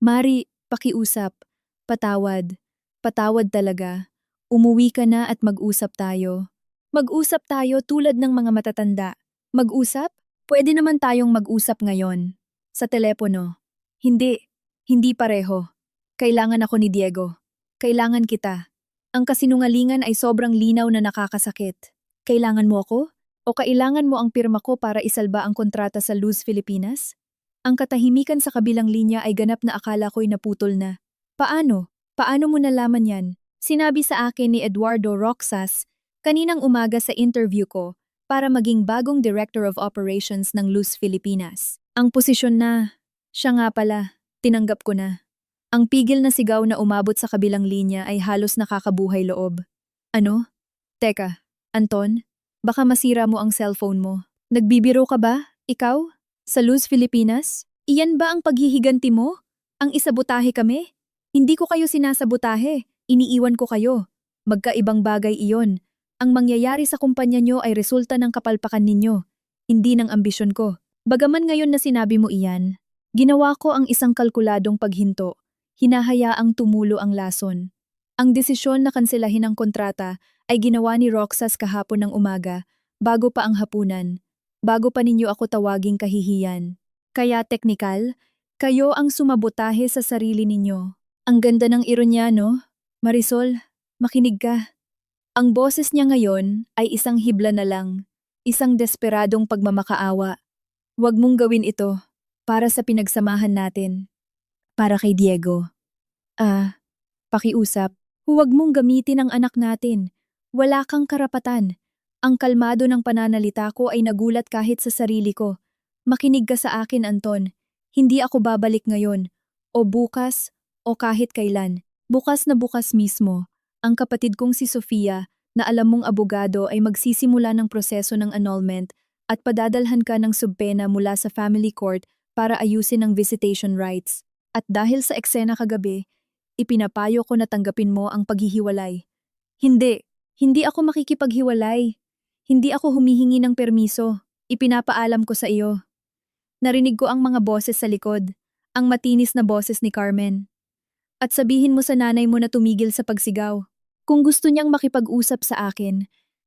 Mari, pakiusap. Patawad. Patawad talaga. Umuwi ka na at mag-usap tayo. Mag-usap tayo tulad ng mga matatanda. Mag-usap? Pwede naman tayong mag-usap ngayon. Sa telepono. Hindi pareho. Kailangan ako ni Diego. Kailangan kita. Ang kasinungalingan ay sobrang linaw na nakakasakit. Kailangan mo ako? O kailangan mo ang pirma ko para isalba ang kontrata sa Luz Filipinas? Ang katahimikan sa kabilang linya ay ganap na akala ko'y naputol na. Paano? Paano mo nalaman yan? Sinabi sa akin ni Eduardo Roxas kaninang umaga sa interview ko para maging bagong Director of Operations ng Luz Filipinas. Ang posisyon na, siya nga pala, tinanggap ko na. Ang pigil na sigaw na umabot sa kabilang linya ay halos nakakabuhay loob. Ano? Teka, Anton? Baka masira mo ang cellphone mo. Nagbibiro ka ba? Ikaw? Sa Luz Filipinas? Iyan ba ang paghihiganti mo? Ang isabotahe kami? Hindi ko kayo sinasabotahe. Iniiwan ko kayo. Magkaibang bagay iyon. Ang mangyayari sa kumpanya nyo ay resulta ng kapalpakan ninyo. Hindi ng ambisyon ko. Bagaman ngayon na sinabi mo iyan, ginawa ko ang isang kalkuladong paghinto. Hinahayaang tumulo ang lason. Ang desisyon na kanselahin ang kontrata ay ginawa ni Roxas kahapon ng umaga, bago pa ang hapunan, bago pa ninyo ako tawaging kahihiyan. Kaya teknikal, kayo ang sumabotahe sa sarili ninyo. Ang ganda ng ironya, no? Marisol, makinig ka. Ang boses niya ngayon ay isang hibla na lang, isang desperadong pagmamakaawa. Huwag mong gawin ito, para sa pinagsamahan natin. Para kay Diego. Pakiusap, huwag mong gamitin ang anak natin. Wala kang karapatan. Ang kalmado ng pananalita ko ay nagulat kahit sa sarili ko. Makinig ka sa akin, Anton. Hindi ako babalik ngayon. O bukas, o kahit kailan. Bukas na bukas mismo. Ang kapatid kong si Sofia, na alam mong abogado ay magsisimula ng proseso ng annulment at padadalhan ka ng subpena mula sa family court para ayusin ang visitation rights. At dahil sa eksena kagabi, ipinapayo ko na tanggapin mo ang paghihiwalay. Hindi ako makikipaghiwalay. Hindi ako humihingi ng permiso. Ipinapaalam ko sa iyo. Narinig ko ang mga boses sa likod, ang matinis na boses ni Carmen. At sabihin mo sa nanay mo na tumigil sa pagsigaw. Kung gusto niyang makipag-usap sa akin,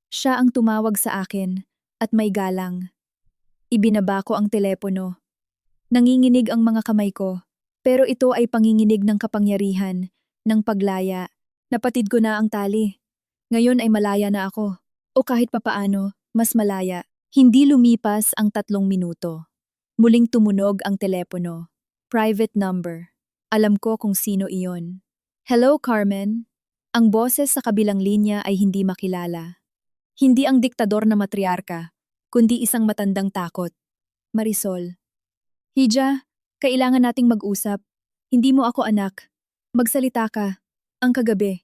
siya ang tumawag sa akin at may galang. Ibinaba ko ang telepono. Nanginginig ang mga kamay ko, pero ito ay panginginig ng kapangyarihan, ng paglaya. Napatid ko na ang tali. Ngayon ay malaya na ako. O kahit papaano, mas malaya. Hindi lumipas ang 3 minuto. Muling tumunog ang telepono. Private number. Alam ko kung sino iyon. Hello, Carmen. Ang boses sa kabilang linya ay hindi makilala. Hindi ang diktador na matriarka, kundi isang matandang takot. Marisol. Hija, kailangan nating mag-usap. Hindi mo ako anak. Magsalita ka. Ang kagabi.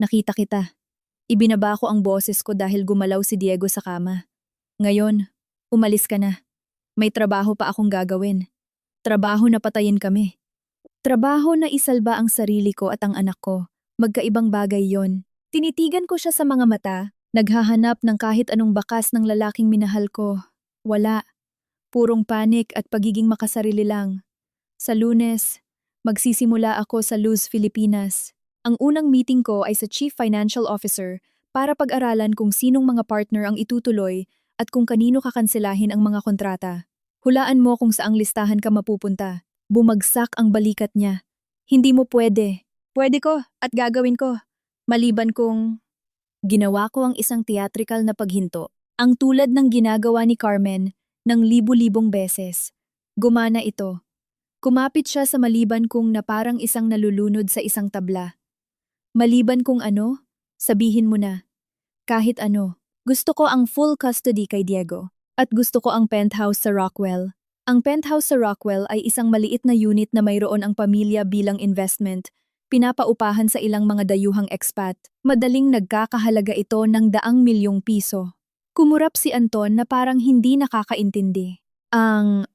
Nakita kita. Ibinaba ko ang boses ko dahil gumalaw si Diego sa kama. Ngayon, umalis ka na. May trabaho pa akong gagawin. Trabaho na patayin kami. Trabaho na isalba ang sarili ko at ang anak ko. Magkaibang bagay yon. Tinitigan ko siya sa mga mata, naghahanap ng kahit anong bakas ng lalaking minahal ko. Wala. Purong panik at pagiging makasarili lang. Sa Lunes, magsisimula ako sa Luz, Filipinas. Ang unang meeting ko ay sa Chief Financial Officer para pag-aralan kung sinong mga partner ang itutuloy at kung kanino kakanselahin ang mga kontrata. Hulaan mo kung saang listahan ka mapupunta. Bumagsak ang balikat niya. Hindi mo pwede. Pwede ko at gagawin ko. Maliban kung ginawa ko ang isang theatrical na paghinto. Ang tulad ng ginagawa ni Carmen ng libu-libong beses. Gumana ito. Kumapit siya sa maliban kong na parang isang nalulunod sa isang tabla. Maliban kung ano, sabihin mo na. Kahit ano. Gusto ko ang full custody kay Diego. At gusto ko ang penthouse sa Rockwell. Ang penthouse sa Rockwell ay isang maliit na unit na mayroon ang pamilya bilang investment. Pinapaupahan sa ilang mga dayuhang expat. Madaling nagkakahalaga ito ng daang milyong piso. Kumurap si Anton na parang hindi nakakaintindi. Ang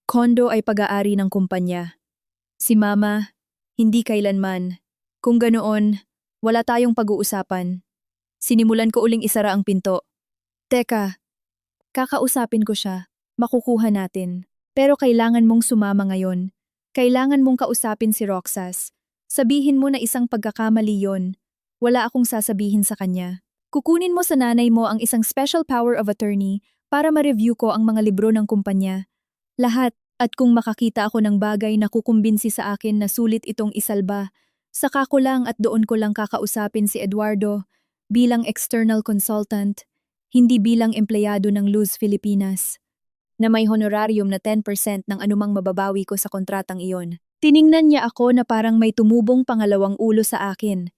condo ay pag-aari ng kumpanya. Si Mama, hindi kailanman. Kung ganoon, wala tayong pag-uusapan. Sinimulan ko uling isara ang pinto. Teka, kakausapin ko siya. Makukuha natin. Pero kailangan mong sumama ngayon. Kailangan mong kausapin si Roxas. Sabihin mo na isang pagkakamali yon. Wala akong sasabihin sa kanya. Kukunin mo sa nanay mo ang isang special power of attorney para ma-review ko ang mga libro ng kumpanya. Lahat, at kung makakita ako ng bagay na kukumbinsi sa akin na sulit itong isalba, saka ko lang at doon ko lang kakausapin si Eduardo bilang external consultant, hindi bilang empleyado ng Luz, Filipinas, na may honorarium na 10% ng anumang mababawi ko sa kontratang iyon. Tiningnan niya ako na parang may tumubong pangalawang ulo sa akin.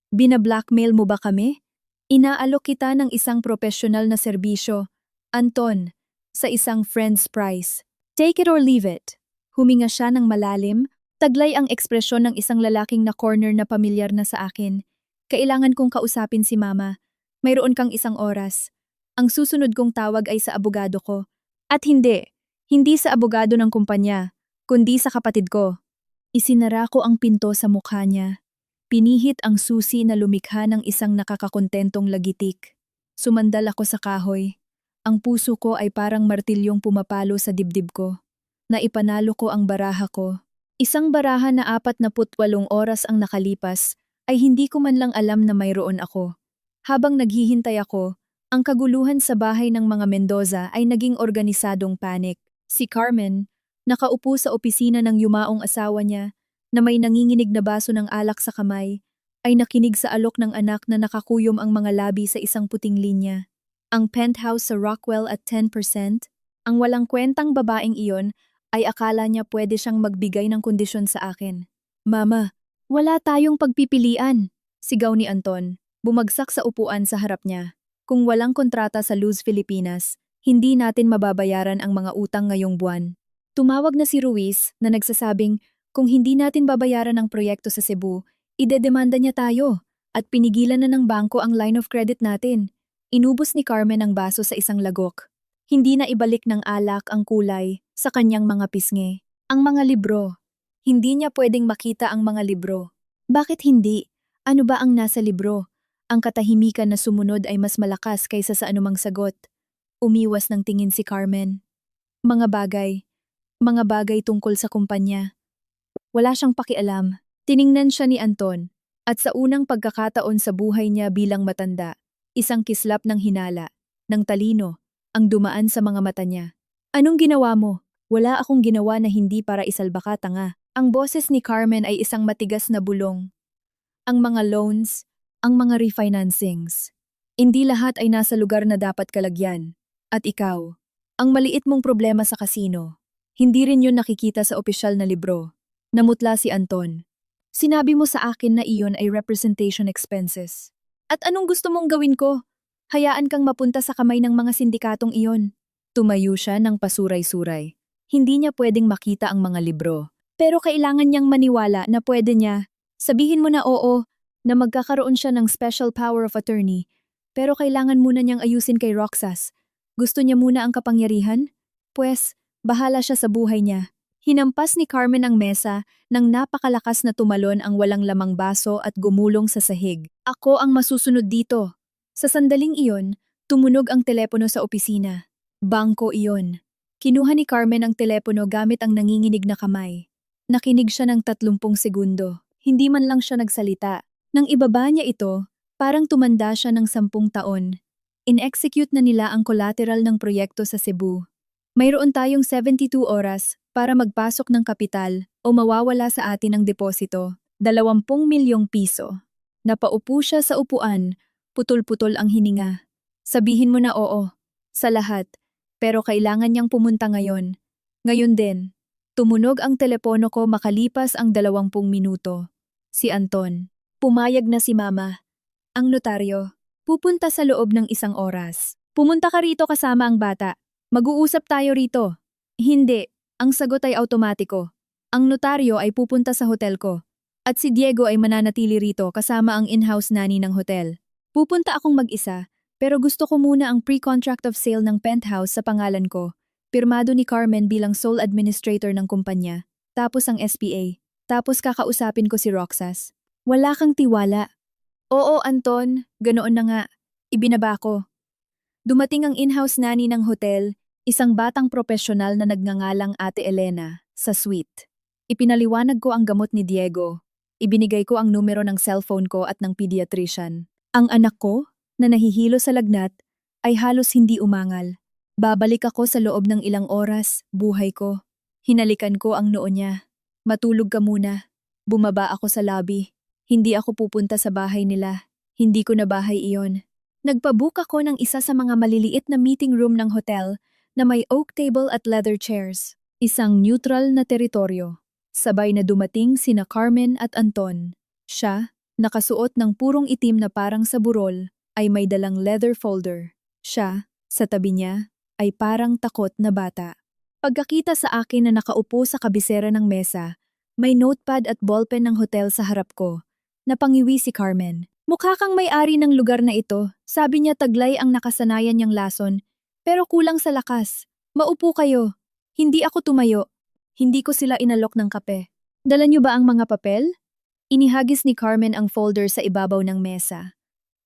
Bina-blackmail mo ba kami? Inaalok kita ng isang profesional na serbisyo, Anton, sa isang friend's price. Take it or leave it. Huminga siya ng malalim, taglay ang ekspresyon ng isang lalaking na corner na pamilyar na sa akin. Kailangan kong kausapin si Mama. Mayroon kang isang oras. Ang susunod kong tawag ay sa abogado ko. At hindi sa abogado ng kumpanya, kundi sa kapatid ko. Isinara ko ang pinto sa mukha niya. Pinihit ang susi na lumikha ng isang nakakakontentong lagitik. Sumandal ako sa kahoy. Ang puso ko ay parang martilyong pumapalo sa dibdib ko. Naipanalo ko ang baraha ko. Isang baraha na 48 oras ang nakalipas ay hindi ko man lang alam na mayroon ako. Habang naghihintay ako, ang kaguluhan sa bahay ng mga Mendoza ay naging organisadong panik. Si Carmen, nakaupo sa opisina ng yumaong asawa niya, na may nanginginig na baso ng alak sa kamay, ay nakinig sa alok ng anak na nakakuyom ang mga labi sa isang puting linya. Ang penthouse sa Rockwell at 10%, ang walang kwentang babaeng iyon ay akala niya pwede siyang magbigay ng kondisyon sa akin. Mama, wala tayong pagpipilian, sigaw ni Anton, bumagsak sa upuan sa harap niya. Kung walang kontrata sa Luz, Filipinas, hindi natin mababayaran ang mga utang ngayong buwan. Tumawag na si Ruiz na nagsasabing kung hindi natin babayaran ang proyekto sa Cebu, idedemanda niya tayo at pinigilan na ng bangko ang line of credit natin. Inubos ni Carmen ang baso sa isang lagok. Hindi na ibalik ng alak ang kulay sa kanyang mga pisngi. Ang mga libro. Hindi niya pwedeng makita ang mga libro. Bakit hindi? Ano ba ang nasa libro? Ang katahimikan na sumunod ay mas malakas kaysa sa anumang sagot. Umiwas ng tingin si Carmen. Mga bagay tungkol sa kumpanya. Wala siyang pakialam. Tiningnan siya ni Anton. At sa unang pagkakataon sa buhay niya bilang matanda, isang kislap ng hinala, ng talino, ang dumaan sa mga mata niya. Anong ginawa mo? Wala akong ginawa na hindi para isalba ka, tanga. Ang boses ni Carmen ay isang matigas na bulong. Ang mga loans, ang mga refinancings. Hindi lahat ay nasa lugar na dapat kalagyan. At ikaw, ang maliit mong problema sa kasino. Hindi rin yun nakikita sa opisyal na libro. Namutla si Anton. Sinabi mo sa akin na iyon ay representation expenses. At anong gusto mong gawin ko? Hayaan kang mapunta sa kamay ng mga sindikatong iyon. Tumayo siya ng pasuray-suray. Hindi niya pwedeng makita ang mga libro. Pero kailangan niyang maniwala na pwede niya. Sabihin mo na oo, na magkakaroon siya ng special power of attorney, pero kailangan muna niyang ayusin kay Roxas. Gusto niya muna ang kapangyarihan? Pues, bahala siya sa buhay niya. Hinampas ni Carmen ang mesa nang napakalakas na tumalon ang walang lamang baso at gumulong sa sahig. Ako ang masusunod dito. Sa sandaling iyon, tumunog ang telepono sa opisina. Bangko iyon. Kinuha ni Carmen ang telepono gamit ang nanginginig na kamay. Nakinig siya ng 30 segundo. Hindi man lang siya nagsalita. Nang ibaba niya ito, parang tumanda siya ng 10 taon. In-execute na nila ang collateral ng proyekto sa Cebu. Mayroon tayong 72 oras para magpasok ng kapital o mawawala sa atin ang deposito, 20 milyong piso. Napaupo siya sa upuan, putol-putol ang hininga. Sabihin mo na oo, sa lahat, pero kailangan niyang pumunta ngayon. Ngayon din. Tumunog ang telepono ko makalipas ang 20 minuto. Si Anton. Pumayag na si Mama. Ang notaryo. Pupunta sa loob ng 1 oras. Pumunta ka rito kasama ang bata. Mag-uusap tayo rito. Hindi. Ang sagot ay automatiko. Ang notaryo ay pupunta sa hotel ko. At si Diego ay mananatili rito kasama ang in-house nanny ng hotel. Pupunta akong mag-isa, pero gusto ko muna ang pre-contract of sale ng penthouse sa pangalan ko. Pirmado ni Carmen bilang sole administrator ng kumpanya. Tapos ang SPA. Tapos kakausapin ko si Roxas. Wala kang tiwala. Oo, Anton. Ganoon na nga. Ibinaba ko. Dumating ang in-house nanny ng hotel, isang batang propesyonal na nagngangalang Ate Elena, sa suite. Ipinaliwanag ko ang gamot ni Diego. Ibinigay ko ang numero ng cellphone ko at ng pediatrician. Ang anak ko, na nahihilo sa lagnat, ay halos hindi umangal. Babalik ako sa loob ng ilang oras, buhay ko. Hinalikan ko ang noo niya. Matulog ka muna. Bumaba ako sa lobby. Hindi ako pupunta sa bahay nila. Hindi ko na bahay iyon. Nagpabook ako ng isa sa mga maliliit na meeting room ng hotel na may oak table at leather chairs. Isang neutral na teritoryo. Sabay na dumating sina Carmen at Anton. Siya, nakasuot ng purong itim na parang sa burol, ay may dalang leather folder. Siya, sa tabi niya, ay parang takot na bata. Pagkakita sa akin na nakaupo sa kabisera ng mesa, may notepad at ballpen ng hotel sa harap ko. Napangiwi si Carmen. Mukha kang may-ari ng lugar na ito. Sabi niya taglay ang nakasanayan niyang lason. Pero kulang sa lakas. Maupo kayo. Hindi ako tumayo. Hindi ko sila inalok ng kape. Dala niyo ba ang mga papel? Inihagis ni Carmen ang folder sa ibabaw ng mesa.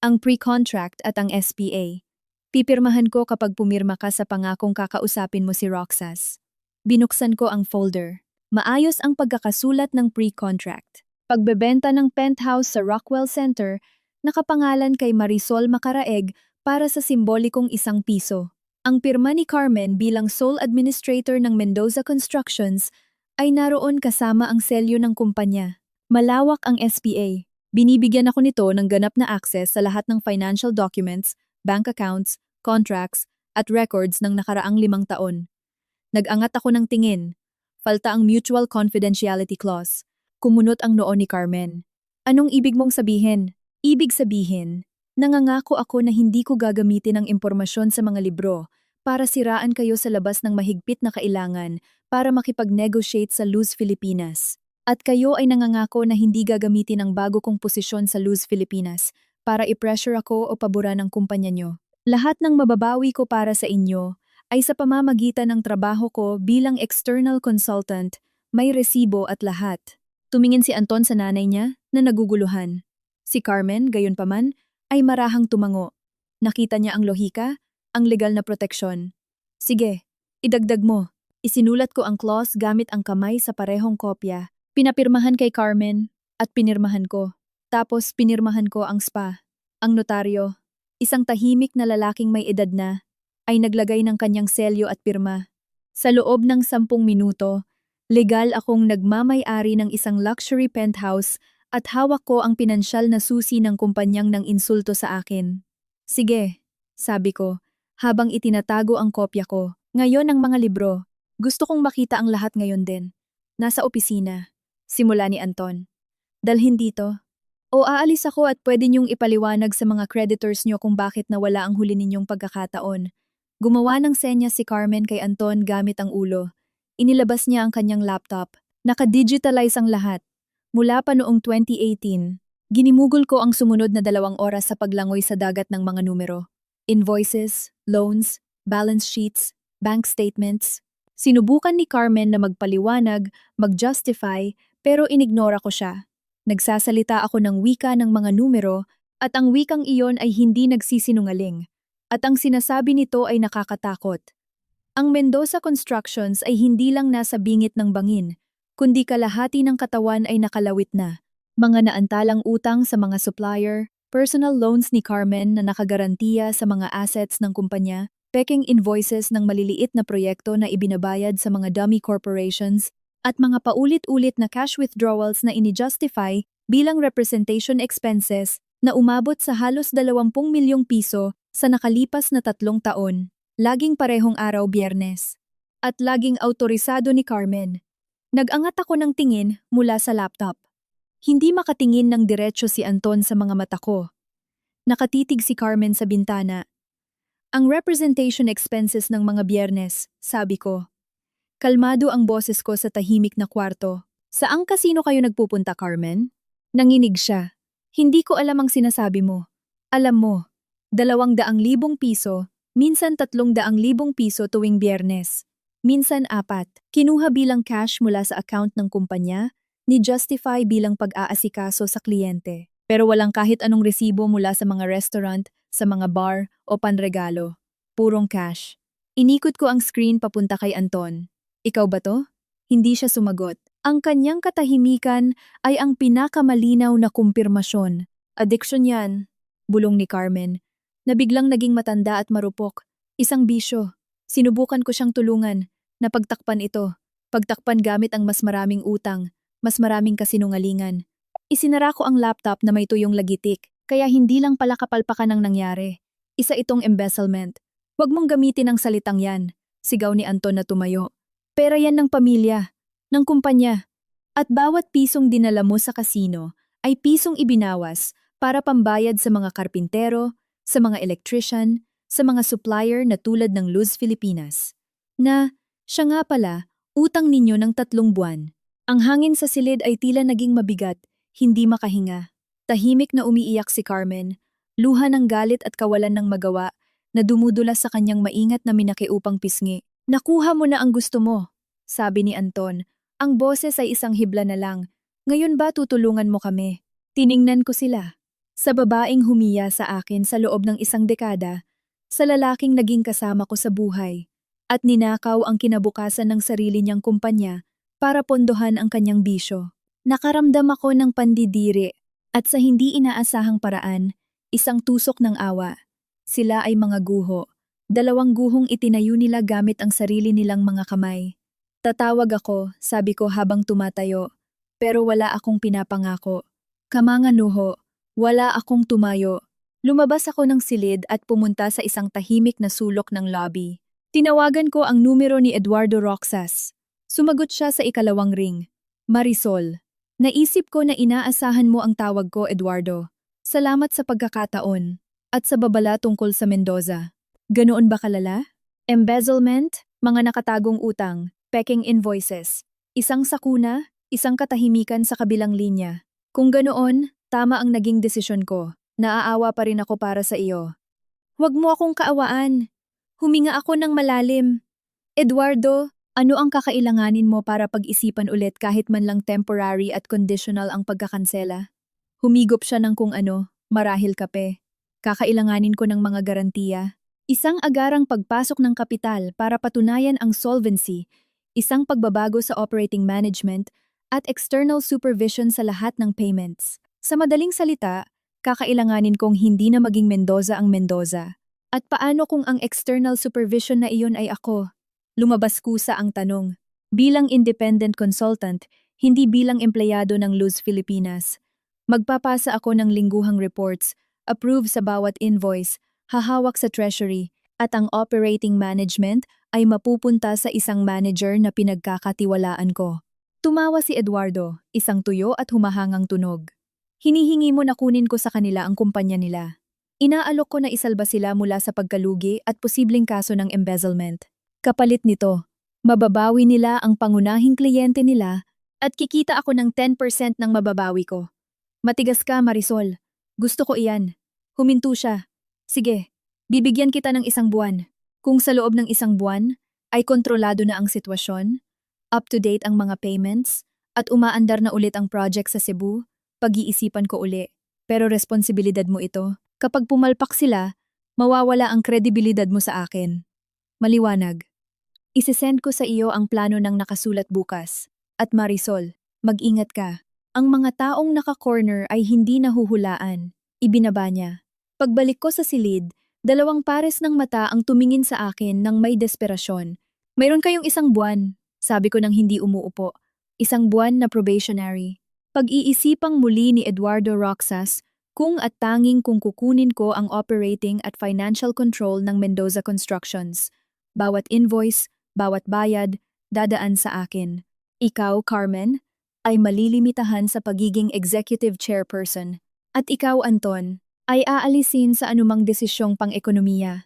Ang pre-contract at ang SPA. Pipirmahan ko kapag pumirma ka sa pangakong kakausapin mo si Roxas. Binuksan ko ang folder. Maayos ang pagkakasulat ng pre-contract. Pagbebenta ng penthouse sa Rockwell Center, nakapangalan kay Marisol Macaraeg para sa simbolikong 1 piso. Ang pirma ni Carmen bilang sole administrator ng Mendoza Constructions ay naroon kasama ang selyo ng kumpanya. Malawak ang SPA. Binibigyan ako nito ng ganap na access sa lahat ng financial documents, bank accounts, contracts, at records ng nakaraang 5 taon. Nag-angat ako ng tingin. Falta ang mutual confidentiality clause. Kumunot ang noo ni Carmen. Anong ibig mong sabihin? Ibig sabihin, nangangako ako na hindi ko gagamitin ang impormasyon sa mga libro para siraan kayo sa labas ng mahigpit na kailangan para makipag-negotiate sa Luz Filipinas. At kayo ay nangangako na hindi gagamitin ang bago kong posisyon sa Luz Filipinas para i-pressure ako o paboran ang kumpanya nyo. Lahat ng mababawi ko para sa inyo ay sa pamamagitan ng trabaho ko bilang external consultant, may resibo at lahat. Tumingin si Anton sa nanay niya na naguguluhan. Si Carmen, gayunpaman, ay marahang tumango. Nakita niya ang lohika, ang legal na proteksyon. Sige, idagdag mo. Isinulat ko ang clause gamit ang kamay sa parehong kopya. Pinapirmahan kay Carmen at pinirmahan ko. Tapos pinirmahan ko ang spa. Ang notaryo, isang tahimik na lalaking may edad na, ay naglagay ng kanyang selyo at pirma. Sa loob ng 10 minuto, legal akong nagmamay-ari ng isang luxury penthouse at hawak ko ang pinansyal na susi ng kumpanyang nang insulto sa akin. Sige, sabi ko, habang itinatago ang kopya ko. Ngayon ang mga libro. Gusto kong makita ang lahat ngayon din. Nasa opisina. Simula ni Anton. Dalhin dito. O aalis ako at pwede niyong ipaliwanag sa mga creditors niyo kung bakit nawala ang huli ninyong pagkakataon. Gumawa ng senyas si Carmen kay Anton gamit ang ulo. Inilabas niya ang kanyang laptop. Naka-digitalize ang lahat. Mula pa noong 2018. Ginimugol ko ang sumunod na 2 oras sa paglangoy sa dagat ng mga numero. Invoices, loans, balance sheets, bank statements. Sinubukan ni Carmen na magpaliwanag, mag-justify, pero inignora ko siya. Nagsasalita ako ng wika ng mga numero at ang wikang iyon ay hindi nagsisinungaling. At ang sinasabi nito ay nakakatakot. Ang Mendoza Constructions ay hindi lang nasa bingit ng bangin, kundi kalahati ng katawan ay nakalawit na. Mga naantalang utang sa mga supplier, personal loans ni Carmen na nakagarantiya sa mga assets ng kumpanya, peking invoices ng maliliit na proyekto na ibinabayad sa mga dummy corporations, at mga paulit-ulit na cash withdrawals na ini-justify bilang representation expenses na umabot sa halos 20 milyong piso sa nakalipas na 3 taon. Laging parehong araw Biyernes. At laging autorisado ni Carmen. Nag-angat ako ng tingin mula sa laptop. Hindi makatingin ng diretsyo si Anton sa mga mata ko. Nakatitig si Carmen sa bintana. Ang representation expenses ng mga Biyernes, sabi ko. Kalmado ang boses ko sa tahimik na kwarto. Saang kasino kayo nagpupunta, Carmen? Nanginig siya. Hindi ko alam ang sinasabi mo. Alam mo, 200,000 piso, minsan 300,000 piso tuwing Biyernes. Minsan 4. Kinuha bilang cash mula sa account ng kumpanya, ni-justify bilang pag-aasikaso sa kliyente. Pero walang kahit anong resibo mula sa mga restaurant, sa mga bar o panregalo. Purong cash. Inikot ko ang screen papunta kay Anton. Ikaw ba to? Hindi siya sumagot. Ang kanyang katahimikan ay ang pinakamalinaw na kumpirmasyon. Addiction yan, bulong ni Carmen, na biglang naging matanda at marupok. Isang bisyo. Sinubukan ko siyang tulungan. Napagtakpan ito. Pagtakpan gamit ang mas maraming utang, mas maraming kasinungalingan. Isinara ko ang laptop na may tuyong lagitik, kaya hindi lang pala kapalpakan ang nangyari. Isa itong embezzlement. Huwag mong gamitin ang salitang yan, sigaw ni Anton na tumayo. Pera yan ng pamilya, ng kumpanya. At bawat pisong dinala mo sa kasino ay pisong ibinawas para pambayad sa mga karpintero, sa mga electrician, sa mga supplier na tulad ng Luz Filipinas. Na, siya nga pala, utang ninyo ng 3 buwan. Ang hangin sa silid ay tila naging mabigat, hindi makahinga. Tahimik na umiiyak si Carmen, luha ng galit at kawalan ng magawa na dumudulas sa kanyang maingat na minakiupang pisngi. Nakuha mo na ang gusto mo, sabi ni Anton. Ang boses ay isang hibla na lang. Ngayon ba tutulungan mo kami? Tiningnan ko sila. Sa babaeng humiya sa akin sa loob ng 1 dekada, sa lalaking naging kasama ko sa buhay, at ninakaw ang kinabukasan ng sarili niyang kumpanya para pondohan ang kanyang bisyo. Nakaramdam ako ng pandidiri at sa hindi inaasahang paraan, isang tusok ng awa. Sila ay mga guho. 2 guhong itinayo nila gamit ang sarili nilang mga kamay. Tatawag ako, sabi ko habang tumatayo, pero wala akong pinapangako. Kamanganuho, wala akong tumayo. Lumabas ako ng silid at pumunta sa isang tahimik na sulok ng lobby. Tinawagan ko ang numero ni Eduardo Roxas. Sumagot siya sa 2 ring. Marisol. Naisip ko na inaasahan mo ang tawag ko, Eduardo. Salamat sa pagkakataon. At sa babala tungkol sa Mendoza. Ganoon ba kalala? Embezzlement, mga nakatagong utang, peking invoices. Isang sakuna, isang katahimikan sa kabilang linya. Kung ganoon, tama ang naging desisyon ko. Naaawa pa rin ako para sa iyo. Huwag mo akong kaawaan. Huminga ako ng malalim. Eduardo, ano ang kakailanganin mo para pag-isipan ulit kahit man lang temporary at conditional ang pagkakansela? Humigop siya ng kung ano, marahil kape. Kakailanganin ko ng mga garantiya. Isang agarang pagpasok ng kapital para patunayan ang solvency, isang pagbabago sa operating management, at external supervision sa lahat ng payments. Sa madaling salita, kakailanganin kong hindi na maging Mendoza ang Mendoza. At paano kung ang external supervision na iyon ay ako? Lumabas kusa ang tanong. Bilang independent consultant, hindi bilang empleyado ng Luz Filipinas. Magpapasa ako ng lingguhang reports, approve sa bawat invoice, hahawak sa treasury, at ang operating management ay mapupunta sa isang manager na pinagkakatiwalaan ko. Tumawa si Eduardo, isang tuyo at humahangang tunog. Hinihingi mo na kunin ko sa kanila ang kumpanya nila. Inaalok ko na isalba sila mula sa pagkalugi at posibleng kaso ng embezzlement. Kapalit nito, mababawi nila ang pangunahing kliyente nila at kikita ako ng 10% ng mababawi ko. Matigas ka, Marisol. Gusto ko iyan. Huminto siya. Sige, bibigyan kita ng 1 buwan. Kung sa loob ng 1 buwan ay kontrolado na ang sitwasyon, up-to-date ang mga payments, at umaandar na ulit ang project sa Cebu, pag-iisipan ko uli. Pero responsibilidad mo ito. Kapag pumalpak sila, mawawala ang kredibilidad mo sa akin. Maliwanag. Isesend ko sa iyo ang plano ng nakasulat bukas. At Marisol, mag-ingat ka. Ang mga taong naka-corner ay hindi nahuhulaan. Ibinaba niya. Pagbalik ko sa silid, 2 pares ng mata ang tumingin sa akin ng may desperasyon. Mayroon kayong 1 buwan, sabi ko nang hindi umuupo. 1 buwan na probationary. Pag-iisipang muli ni Eduardo Roxas kung at tanging kung kukunin ko ang operating at financial control ng Mendoza Constructions. Bawat invoice, bawat bayad, dadaan sa akin. Ikaw, Carmen, ay malilimitahan sa pagiging executive chairperson. At ikaw, Anton, ay aalisin sa anumang desisyong pang-ekonomiya.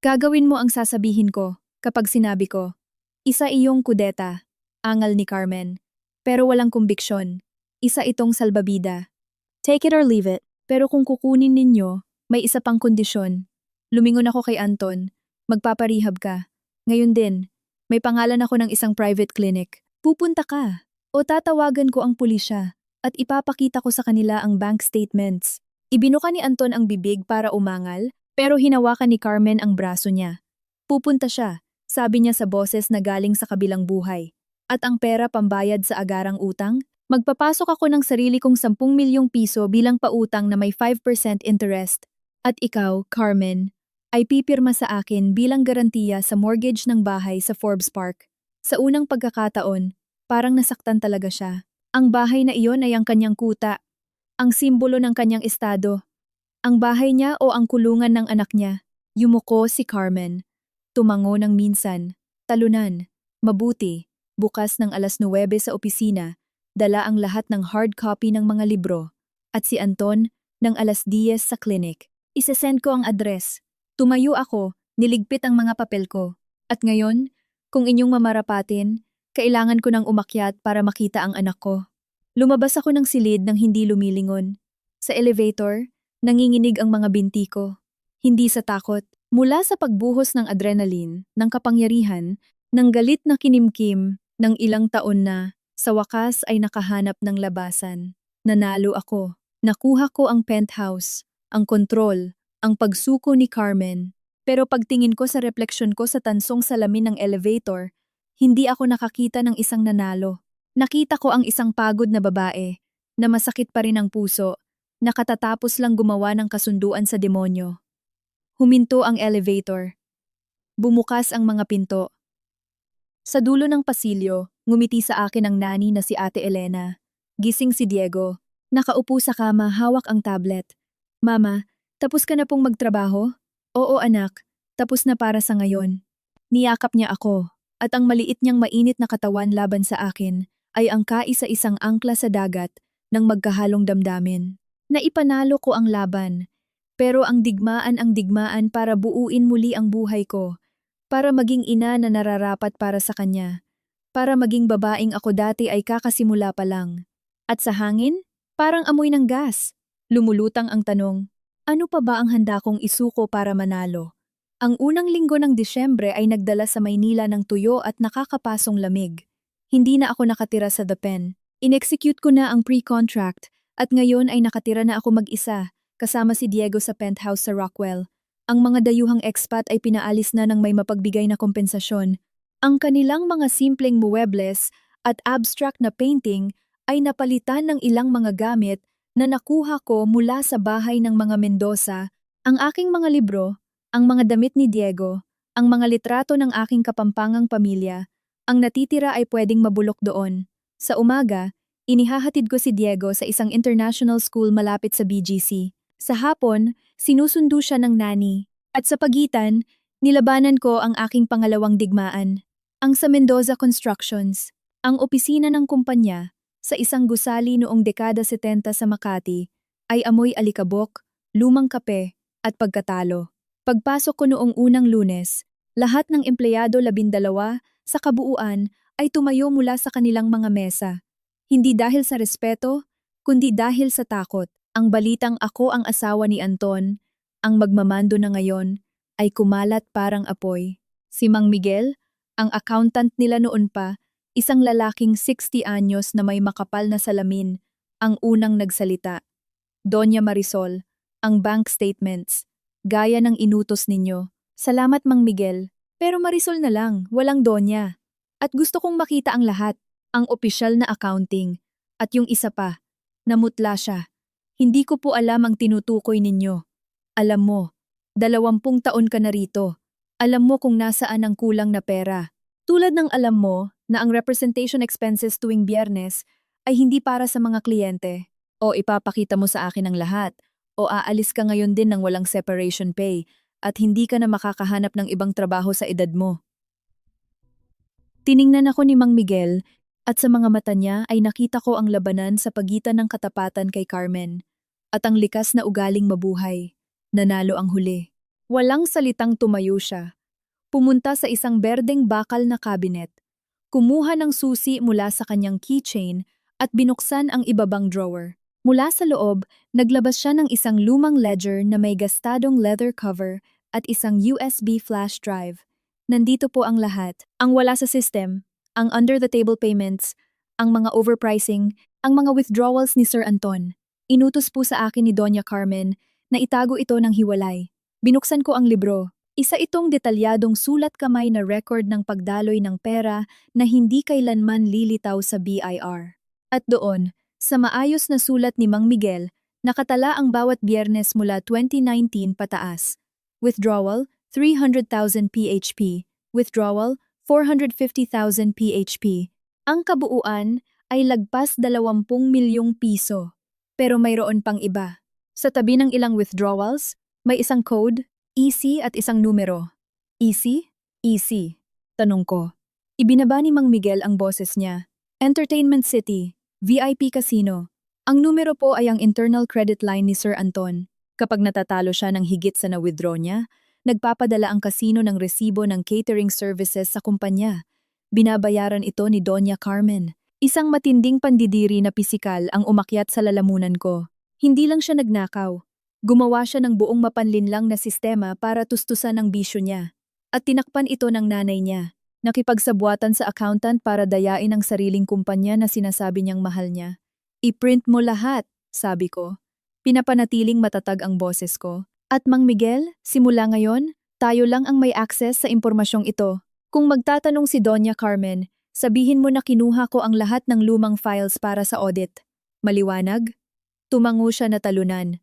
Gagawin mo ang sasabihin ko kapag sinabi ko. Isa iyong kudeta, angal ni Carmen. Pero walang kumbiksyon. Isa itong salbabida. Take it or leave it. Pero kung kukunin ninyo, may isa pang kondisyon. Lumingon ako kay Anton. Magpaparehab ka. Ngayon din, may pangalan ako ng isang private clinic. Pupunta ka. O tatawagan ko ang pulisya at ipapakita ko sa kanila ang bank statements. Ibinuka ni Anton ang bibig para umangal, pero hinawakan ni Carmen ang braso niya. Pupunta siya, sabi niya sa boses na galing sa kabilang buhay. At ang pera pambayad sa agarang utang? Magpapasok ako ng sarili kong 10 milyong piso bilang pautang na may 5% interest. At ikaw, Carmen, ay pipirma sa akin bilang garantiya sa mortgage ng bahay sa Forbes Park. Sa unang pagkakataon, parang nasaktan talaga siya. Ang bahay na iyon ay ang kanyang kuta, ang simbolo ng kanyang estado. Ang bahay niya o ang kulungan ng anak niya. Yumuko si Carmen. Tumango ng minsan. Talunan. Mabuti. Bukas ng 9:00 sa opisina. Dala ang lahat ng hard copy ng mga libro. At si Anton ng 10:00 sa clinic. Isesend ko ang address. Tumayo ako, niligpit ang mga papel ko. At ngayon, kung inyong mamarapatin, kailangan ko ng umakyat para makita ang anak ko. Lumabas ako ng silid nang hindi lumilingon. Sa elevator, nanginginig ang mga binti ko. Hindi sa takot, mula sa pagbuhos ng adrenaline, ng kapangyarihan, ng galit na kinimkim, ng ilang taon na, sa wakas ay nakahanap ng labasan. Nanalo ako. Nakuha ko ang penthouse, ang kontrol, ang pagsuko ni Carmen. Pero pagtingin ko sa refleksyon ko sa tansong salamin ng elevator, hindi ako nakakita ng isang nanalo. Nakita ko ang isang pagod na babae, na masakit pa rin ang puso, nakatatapos lang gumawa ng kasunduan sa demonyo. Huminto ang elevator. Bumukas ang mga pinto. Sa dulo ng pasilyo, ngumiti sa akin ang nani na si Ate Elena. Gising si Diego. Nakaupo sa kama, hawak ang tablet. Mama, tapos ka na pong magtrabaho? Oo anak, tapos na para sa ngayon. Niyakap niya ako, at ang maliit niyang mainit na katawan laban sa akin ay ang kaisa-isang angkla sa dagat ng magkahalong damdamin. Naipanalo ko ang laban, pero ang digmaan para buuin muli ang buhay ko, para maging ina na nararapat para sa kanya, para maging babaeng ako dati ay kakasimula pa lang. At sa hangin, parang amoy ng gas. Lumulutang ang tanong, ano pa ba ang handa kong isuko para manalo? Ang unang linggo ng Disyembre ay nagdala sa Maynila ng tuyo at nakakapasong lamig. Hindi na ako nakatira sa The Pen. In-execute ko na ang pre-contract at ngayon ay nakatira na ako mag-isa kasama si Diego sa penthouse sa Rockwell. Ang mga dayuhang expat ay pinaalis na ng may mapagbigay na kompensasyon. Ang kanilang mga simpleng muebles at abstract na painting ay napalitan ng ilang mga gamit na nakuha ko mula sa bahay ng mga Mendoza, ang aking mga libro, ang mga damit ni Diego, ang mga litrato ng aking kapampangang pamilya. Ang natitira ay pwedeng mabulok doon. Sa umaga, inihahatid ko si Diego sa isang international school malapit sa BGC. Sa hapon, sinusundo siya ng nani. At sa pagitan, nilabanan ko ang aking pangalawang digmaan. Ang sa Mendoza Constructions, ang opisina ng kumpanya, sa isang gusali noong dekada 70 sa Makati, ay amoy alikabok, lumang kape, at pagkatalo. Pagpasok ko noong unang Lunes, lahat ng empleyado 12 sa kabuuan ay tumayo mula sa kanilang mga mesa. Hindi dahil sa respeto, kundi dahil sa takot. Ang balitang ako ang asawa ni Anton, ang magmamando na ngayon, ay kumalat parang apoy. Si Mang Miguel, ang accountant nila noon pa, isang lalaking 60 anyos na may makapal na salamin, ang unang nagsalita. Doña Marisol, ang bank statements, gaya ng inutos ninyo. Salamat Mang Miguel, pero Marisol na lang, walang Doña. At gusto kong makita ang lahat, ang opisyal na accounting. At yung isa pa, namutla siya. Hindi ko po alam ang tinutukoy ninyo. Alam mo, 20 taon ka na rito. Alam mo kung nasaan ang kulang na pera. Tulad ng alam mo na ang representation expenses tuwing Biyernes ay hindi para sa mga kliyente. O ipapakita mo sa akin ang lahat. O aalis ka ngayon din ng walang separation pay at hindi ka na makakahanap ng ibang trabaho sa edad mo. Tiningnan ako ni Mang Miguel at sa mga mata niya ay nakita ko ang labanan sa pagitan ng katapatan kay Carmen at ang likas na ugaling mabuhay. Nanalo ang huli. Walang salitang tumayo siya. Pumunta sa isang berdeng bakal na cabinet. Kumuha ng susi mula sa kanyang keychain at binuksan ang ibabang drawer. Mula sa loob, naglabas siya ng isang lumang ledger na may gastadong leather cover at isang USB flash drive. Nandito po ang lahat. Ang wala sa system, ang under-the-table payments, ang mga overpricing, ang mga withdrawals ni Sir Anton. Inutos po sa akin ni Doña Carmen na itago ito ng hiwalay. Binuksan ko ang libro. Isa itong detalyadong sulat kamay na record ng pagdaloy ng pera na hindi kailanman lilitaw sa BIR. At doon, sa maayos na sulat ni Mang Miguel, nakatala ang bawat Biyernes mula 2019 pataas. Withdrawal, 300,000 PHP. Withdrawal, 450,000 PHP. Ang kabuuan ay lagpas 20 milyong piso. Pero mayroon pang iba. Sa tabi ng ilang withdrawals, may isang code, EC at isang numero. EC? EC. Tanong ko. Ibinaba ni Mang Miguel ang boses niya. Entertainment City, VIP Casino. Ang numero po ay ang internal credit line ni Sir Anton. Kapag natatalo siya ng higit sa na-withdraw niya, nagpapadala ang kasino ng resibo ng catering services sa kumpanya. Binabayaran ito ni Doña Carmen. Isang matinding pandidiri na pisikal ang umakyat sa lalamunan ko. Hindi lang siya nagnakaw. Gumawa siya ng buong mapanlinlang na sistema para tustusan ang bisyo niya. At tinakpan ito ng nanay niya. Nakipagsabuatan sa accountant para dayain ang sariling kumpanya na sinasabi niyang mahal niya. I-print mo lahat, sabi ko. Pinapanatiling matatag ang boses ko. At Mang Miguel, simula ngayon, tayo lang ang may access sa impormasyong ito. Kung magtatanong si Doña Carmen, sabihin mo na kinuha ko ang lahat ng lumang files para sa audit. Maliwanag? Tumango siya na talunan.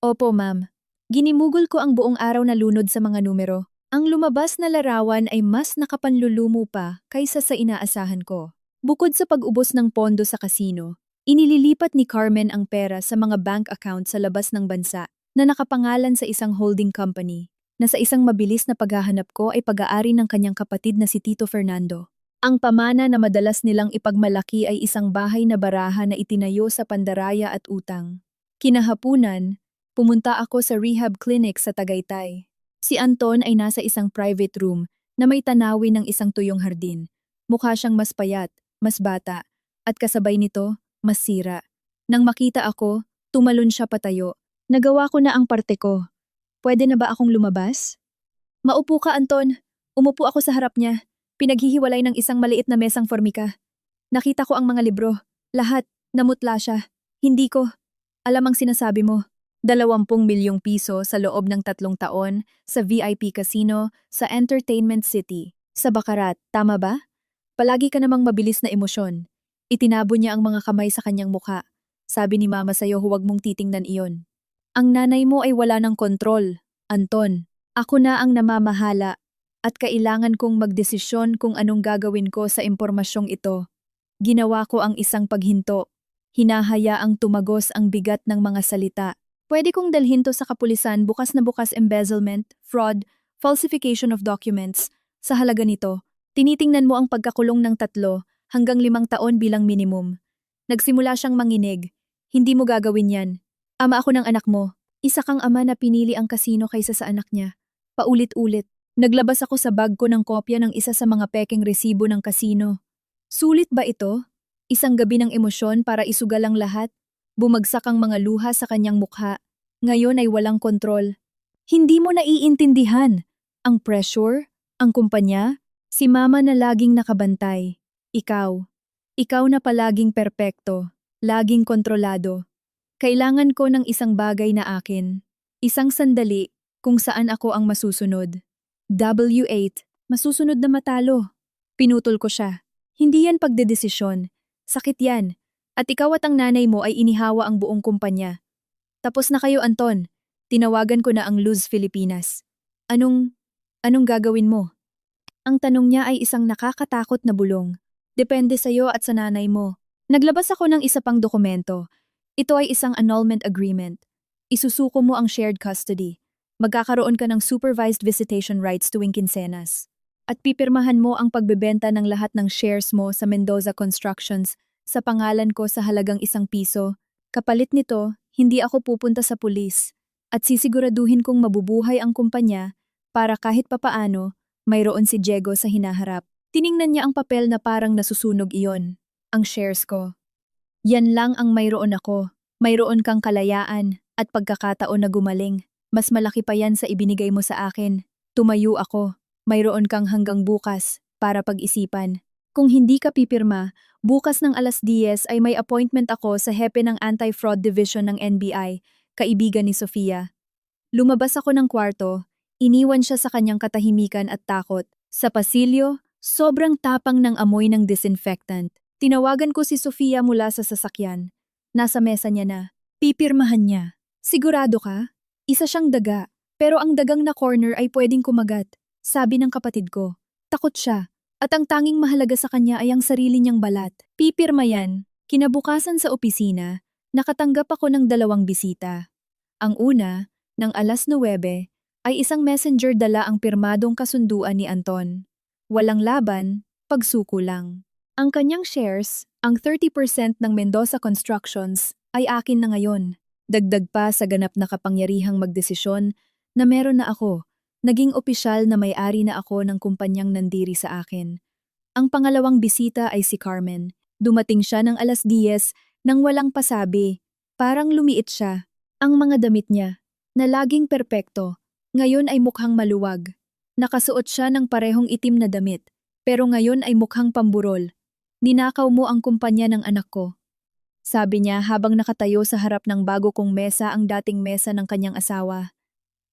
Opo, ma'am. Ginimugol ko ang buong araw na lunod sa mga numero. Ang lumabas na larawan ay mas nakapanlulumo pa kaysa sa inaasahan ko. Bukod sa pag-ubos ng pondo sa kasino, inililipat ni Carmen ang pera sa mga bank account sa labas ng bansa na nakapangalan sa isang holding company na sa isang mabilis na paghahanap ko ay pag-aari ng kanyang kapatid na si Tito Fernando. Ang pamana na madalas nilang ipagmalaki ay isang bahay na baraha na itinayo sa pandaraya at utang. Kinahapunan, pumunta ako sa rehab clinic sa Tagaytay. Si Anton ay nasa isang private room na may tanawin ng isang tuyong hardin. Mukha siyang mas payat, mas bata, at kasabay nito, mas sira. Nang makita ako, tumalon siya patayo. Nagawa ko na ang parte ko. Pwede na ba akong lumabas? Maupo ka, Anton. Umupo ako sa harap niya. Pinaghihiwalay ng isang maliit na mesang formika. Nakita ko ang mga libro. Lahat, namutla siya. Hindi ko. Alam ang sinasabi mo. 20 milyong piso sa loob ng 3 taon sa VIP Casino sa Entertainment City. Sa Baccarat, tama ba? Palagi ka namang mabilis na emosyon. Itinabo niya ang mga kamay sa kanyang mukha. Sabi ni Mama sa'yo huwag mong titingnan iyon. Ang nanay mo ay wala ng kontrol, Anton. Ako na ang namamahala at kailangan kong magdesisyon kung anong gagawin ko sa impormasyong ito. Ginawa ko ang isang paghinto. Hinahayaang tumagos ang bigat ng mga salita. Pwede kong dalhin to sa kapulisan bukas na bukas embezzlement, fraud, falsification of documents. Sa halaga nito, tinitingnan mo ang pagkakulong ng 3 hanggang 5 taon bilang minimum. Nagsimula siyang manginig. Hindi mo gagawin yan. Ama ako ng anak mo. Isa kang ama na pinili ang kasino kaysa sa anak niya. Paulit-ulit. Naglabas ako sa bag ko ng kopya ng isa sa mga pekeng resibo ng kasino. Sulit ba ito? Isang gabi ng emosyon para isugal ang lahat? Bumagsak ang mga luha sa kanyang mukha. Ngayon ay walang kontrol. Hindi mo naiintindihan. Ang pressure, ang kumpanya, si mama na laging nakabantay. Ikaw. Ikaw na palaging perpekto, laging kontrolado. Kailangan ko ng isang bagay na akin. Isang sandali kung saan ako ang masusunod. W8, masusunod na matalo. Pinutol ko siya. Hindi yan pagdedesisyon. Sakit yan. At ikaw at ang nanay mo ay inihawa ang buong kumpanya. Tapos na kayo, Anton. Tinawagan ko na ang Luz Filipinas. Anong gagawin mo? Ang tanong niya ay isang nakakatakot na bulong. Depende sa'yo at sa nanay mo. Naglabas ako ng isa pang dokumento. Ito ay isang annulment agreement. Isusuko mo ang shared custody. Magkakaroon ka ng supervised visitation rights tuwing kinsenas. At pipirmahan mo ang pagbebenta ng lahat ng shares mo sa Mendoza Constructions sa pangalan ko sa halagang ₱1. Kapalit nito, hindi ako pupunta sa pulis. At sisiguraduhin kong mabubuhay ang kumpanya para kahit papaano, mayroon si Diego sa hinaharap. Tiningnan niya ang papel na parang nasusunog iyon. Ang shares ko. Yan lang ang mayroon ako. Mayroon kang kalayaan at pagkakataon na gumaling. Mas malaki pa yan sa ibinigay mo sa akin. Tumayo ako. Mayroon kang hanggang bukas para pag-isipan. Kung hindi ka pipirma, bukas ng 10:00 ay may appointment ako sa hepe ng Anti-Fraud Division ng NBI, kaibigan ni Sofia. Lumabas ako ng kwarto, iniwan siya sa kanyang katahimikan at takot. Sa pasilyo, sobrang tapang ng amoy ng disinfectant. Tinawagan ko si Sofia mula sa sasakyan. Nasa mesa niya na. Pipirmahan niya. Sigurado ka? Isa siyang daga, pero ang dagang na corner ay pwedeng kumagat. Sabi ng kapatid ko. Takot siya. At ang tanging mahalaga sa kanya ay ang sarili niyang balat. Pipirma yan. Kinabukasan sa opisina, nakatanggap ako ng 2 bisita. Ang una, ng 9:00, ay isang messenger dala ang pirmadong kasunduan ni Anton. Walang laban, pagsuko lang. Ang kanyang shares, ang 30% ng Mendoza Constructions, ay akin na ngayon. Dagdag pa sa ganap na kapangyarihang magdesisyon na meron na ako. Naging opisyal na may-ari na ako ng kumpanyang nandiri sa akin. Ang pangalawang bisita ay si Carmen. Dumating siya ng 10:00 nang walang pasabi. Parang lumiit siya. Ang mga damit niya, na laging perpekto, ngayon ay mukhang maluwag. Nakasuot siya ng parehong itim na damit, pero ngayon ay mukhang pamburol. Ninakaw mo ang kumpanya ng anak ko. Sabi niya habang nakatayo sa harap ng bago kong mesa ang dating mesa ng kanyang asawa.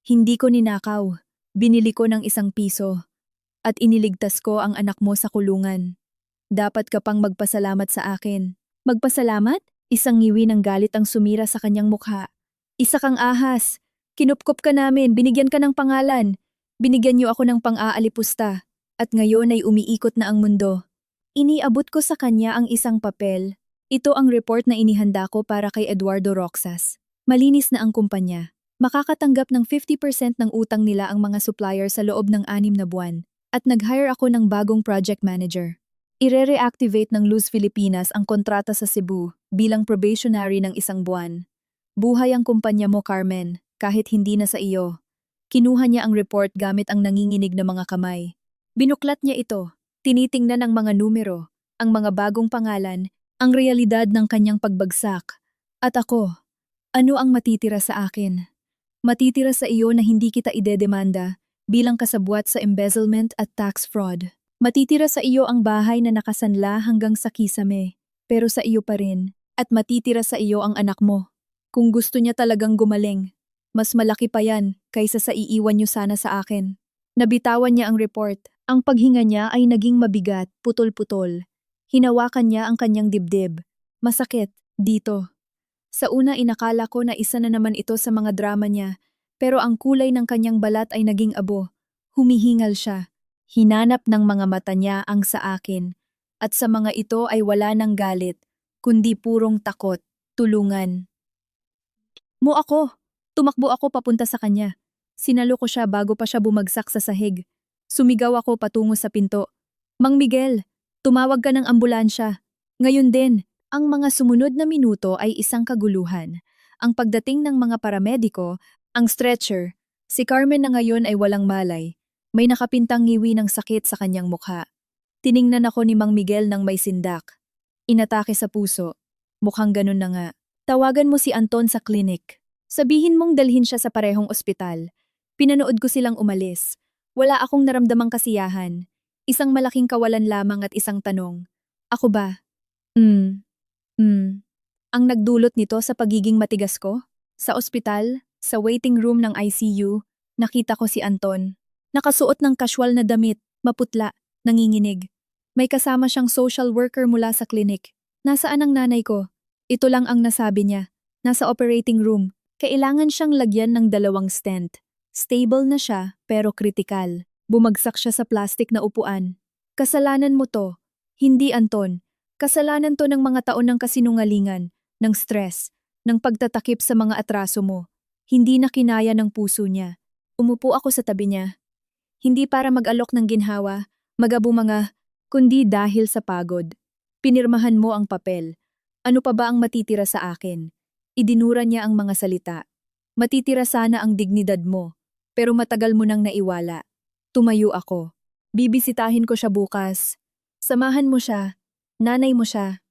Hindi ko ninakaw. Binili ko ng ₱1 at iniligtas ko ang anak mo sa kulungan. Dapat ka pang magpasalamat sa akin. Magpasalamat? Isang ngiwi ng galit ang sumira sa kanyang mukha. Isa kang ahas. Kinupkop ka namin, binigyan ka ng pangalan. Binigyan niyo ako ng pang-aalipusta. At ngayon ay umiikot na ang mundo. Iniabot ko sa kanya ang isang papel. Ito ang report na inihanda ko para kay Eduardo Roxas. Malinis na ang kumpanya. Makakatanggap ng 50% ng utang nila ang mga supplier sa loob ng 6 na buwan. At nag-hire ako ng bagong project manager. Ire-reactivate ng Luz Filipinas ang kontrata sa Cebu bilang probationary ng 1 buwan. Buhay ang kumpanya mo, Carmen, kahit hindi na sa iyo. Kinuha niya ang report gamit ang nanginginig na mga kamay. Binuklat niya ito. Tinitingnan ang mga numero, ang mga bagong pangalan, ang realidad ng kanyang pagbagsak. At ako, ano ang matitira sa akin? Matitira sa iyo na hindi kita idedemanda bilang kasabwat sa embezzlement at tax fraud. Matitira sa iyo ang bahay na nakasanla hanggang sa kisame, pero sa iyo pa rin. At matitira sa iyo ang anak mo. Kung gusto niya talagang gumaling, mas malaki pa yan kaysa sa iiwan niyo sana sa akin. Nabitawan niya ang report. Ang paghinga niya ay naging mabigat, putol-putol. Hinawakan niya ang kanyang dibdib. Masakit, dito. Sa una inakala ko na isa na naman ito sa mga drama niya, pero ang kulay ng kanyang balat ay naging abo. Humihingal siya. Hinanap ng mga mata niya ang sa akin, at sa mga ito ay wala ng galit, kundi purong takot, tulungan. Mo ako! Tumakbo ako papunta sa kanya. Sinalo ko siya bago pa siya bumagsak sa sahig. Sumigaw ako patungo sa pinto. Mang Miguel, tumawag ka ng ambulansya. Ngayon din. Ang mga sumunod na minuto ay isang kaguluhan. Ang pagdating ng mga paramediko, ang stretcher, si Carmen na ngayon ay walang malay. May nakapintang ngiwi ng sakit sa kanyang mukha. Tiningnan ako ni Mang Miguel ng may sindak. Inatake sa puso. Mukhang ganun na nga. Tawagan mo si Anton sa clinic. Sabihin mong dalhin siya sa parehong ospital. Pinanood ko silang umalis. Wala akong naramdamang kasiyahan. Isang malaking kawalan lamang at isang tanong. Ako ba? Hmm. Hmm. Ang nagdulot nito sa pagiging matigas ko? Sa ospital, sa waiting room ng ICU, nakita ko si Anton. Nakasuot ng casual na damit, maputla, nanginginig. May kasama siyang social worker mula sa clinic. Nasaan ang nanay ko? Ito lang ang nasabi niya. Nasa operating room. Kailangan siyang lagyan ng 2 stent. Stable na siya, pero kritikal. Bumagsak siya sa plastic na upuan. Kasalanan mo to. Hindi, Anton. Kasalanan to ng mga taon ng kasinungalingan, ng stress, ng pagtatakip sa mga atraso mo. Hindi na kinaya ng puso niya. Umupo ako sa tabi niya. Hindi para mag-alok ng ginhawa, magabumanga, kundi dahil sa pagod. Pinirmahan mo ang papel. Ano pa ba ang matitira sa akin? Idinura niya ang mga salita. Matitira sana ang dignidad mo, pero matagal mo nang naiwala. Tumayo ako. Bibisitahin ko siya bukas. Samahan mo siya. Nanay mo siya.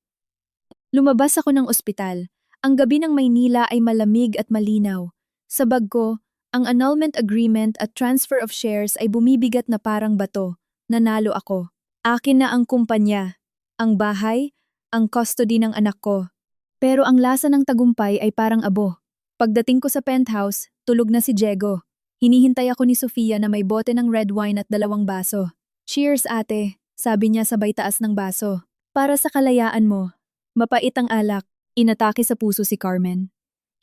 Lumabas ako ng ospital. Ang gabi ng Maynila ay malamig at malinaw. Sa bag ko, ang annulment agreement at transfer of shares ay bumibigat na parang bato. Nanalo ako. Akin na ang kumpanya, ang bahay, ang custody ng anak ko. Pero ang lasa ng tagumpay ay parang abo. Pagdating ko sa penthouse, tulog na si Diego. Hinihintay ako ni Sofia na may bote ng red wine at 2 baso. Cheers, ate, sabi niya sabay taas ng baso. Para sa kalayaan mo. Mapait ang alak. Inatake sa puso si Carmen.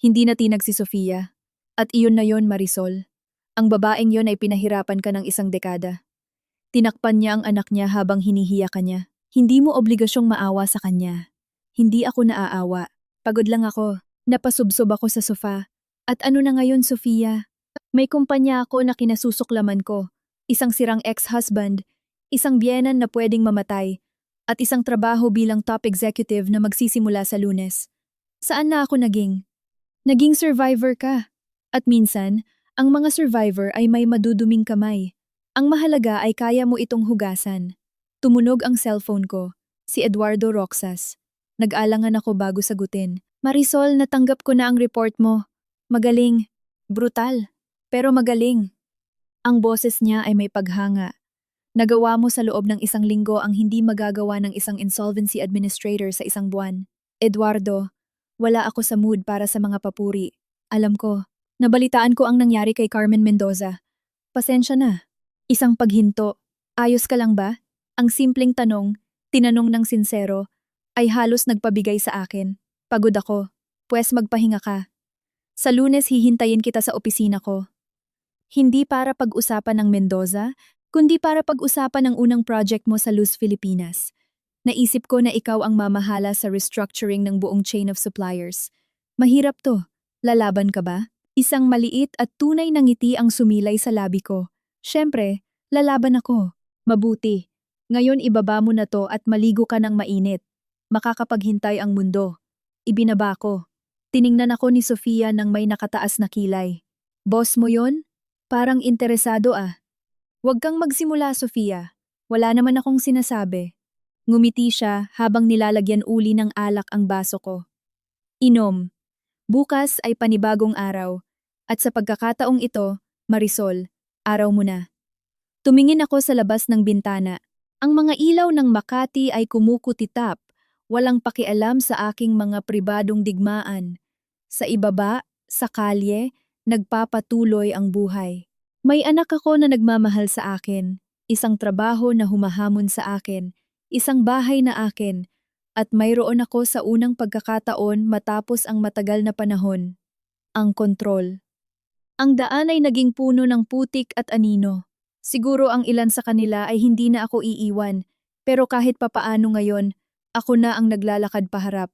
Hindi natinag si Sofia. At iyon na yon, Marisol. Ang babaeng yon ay pinahirapan ka ng 1 dekada. Tinakpan niya ang anak niya habang hinihiya ka niya. Hindi mo obligasyong maawa sa kanya. Hindi ako naaawa. Pagod lang ako. Napasubsob ako sa sofa. At ano na ngayon, Sofia? May kumpanya ako na kinasusuklaman ko. Isang sirang ex-husband. Isang biyenan na pwedeng mamatay. At isang trabaho bilang top executive na magsisimula sa Lunes. Saan na ako naging? Naging survivor ka. At minsan, ang mga survivor ay may maduduming kamay. Ang mahalaga ay kaya mo itong hugasan. Tumunog ang cellphone ko. Si Eduardo Roxas. Nag-alangan ako bago sagutin. Marisol, natanggap ko na ang report mo. Magaling. Brutal. Pero magaling. Ang boses niya ay may paghanga. Nagawa mo sa loob ng 1 linggo ang hindi magagawa ng isang insolvency administrator sa 1 buwan. Eduardo, wala ako sa mood para sa mga papuri. Alam ko, nabalitaan ko ang nangyari kay Carmen Mendoza. Pasensya na. Isang paghinto. Ayos ka lang ba? Ang simpleng tanong, tinanong ng sinsero, ay halos nagpabigay sa akin. Pagod ako. Pwes magpahinga ka. Sa Lunes hihintayin kita sa opisina ko. Hindi para pag-usapan ng Mendoza, kundi para pag-usapan ang unang project mo sa Luz Filipinas. Naisip ko na ikaw ang mamahala sa restructuring ng buong chain of suppliers. Mahirap to. Lalaban ka ba? Isang maliit at tunay na ngiti ang sumilay sa labi ko. Siyempre, lalaban ako. Mabuti. Ngayon ibaba mo na to at maligo ka ng mainit. Makakapaghintay ang mundo. Ibinaba ko. Tiningnan ako ni Sofia nang may nakataas na kilay. Boss mo yon? Parang interesado ah. Huwag kang magsimula, Sofia. Wala naman akong sinasabi. Ngumiti siya habang nilalagyan uli ng alak ang baso ko. Inom. Bukas ay panibagong araw. At sa pagkakataong ito, Marisol, araw mo na. Tumingin ako sa labas ng bintana. Ang mga ilaw ng Makati ay kumukutitap. Walang pakialam sa aking mga pribadong digmaan. Sa ibaba, sa kalye, nagpapatuloy ang buhay. May anak ako na nagmamahal sa akin, isang trabaho na humahamon sa akin, isang bahay na akin, at mayroon ako sa unang pagkakataon matapos ang matagal na panahon. Ang kontrol. Ang daan ay naging puno ng putik at anino. Siguro ang ilan sa kanila ay hindi na ako iiwan, pero kahit papaano ngayon, ako na ang naglalakad paharap.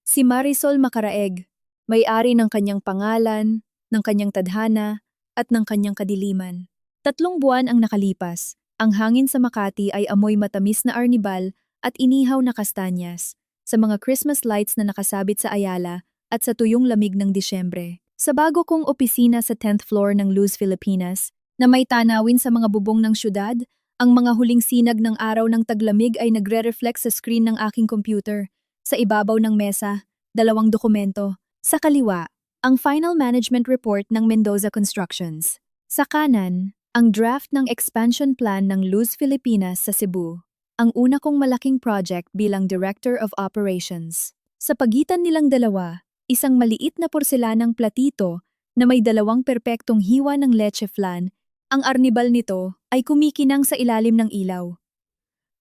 Si Marisol Macaraeg, may-ari ng kanyang pangalan, ng kanyang tadhana, at ng kanyang kadiliman. 3 buwan ang nakalipas. Ang hangin sa Makati ay amoy matamis na arnibal at inihaw na kastanyas, sa mga Christmas lights na nakasabit sa Ayala at sa tuyong lamig ng Disyembre. Sa bago kong opisina sa 10th floor ng Luz Filipinas, na may tanawin sa mga bubong ng syudad, ang mga huling sinag ng araw ng taglamig ay nagre-reflect sa screen ng aking computer. Sa ibabaw ng mesa, 2 dokumento. Sa kaliwa, ang Final Management Report ng Mendoza Constructions. Sa kanan, ang draft ng expansion plan ng Luz Filipinas sa Cebu. Ang una kong malaking project bilang Director of Operations. Sa pagitan nilang dalawa, isang maliit na porselanang platito na may 2 perpektong hiwa ng leche flan. Ang arnibal nito ay kumikinang sa ilalim ng ilaw.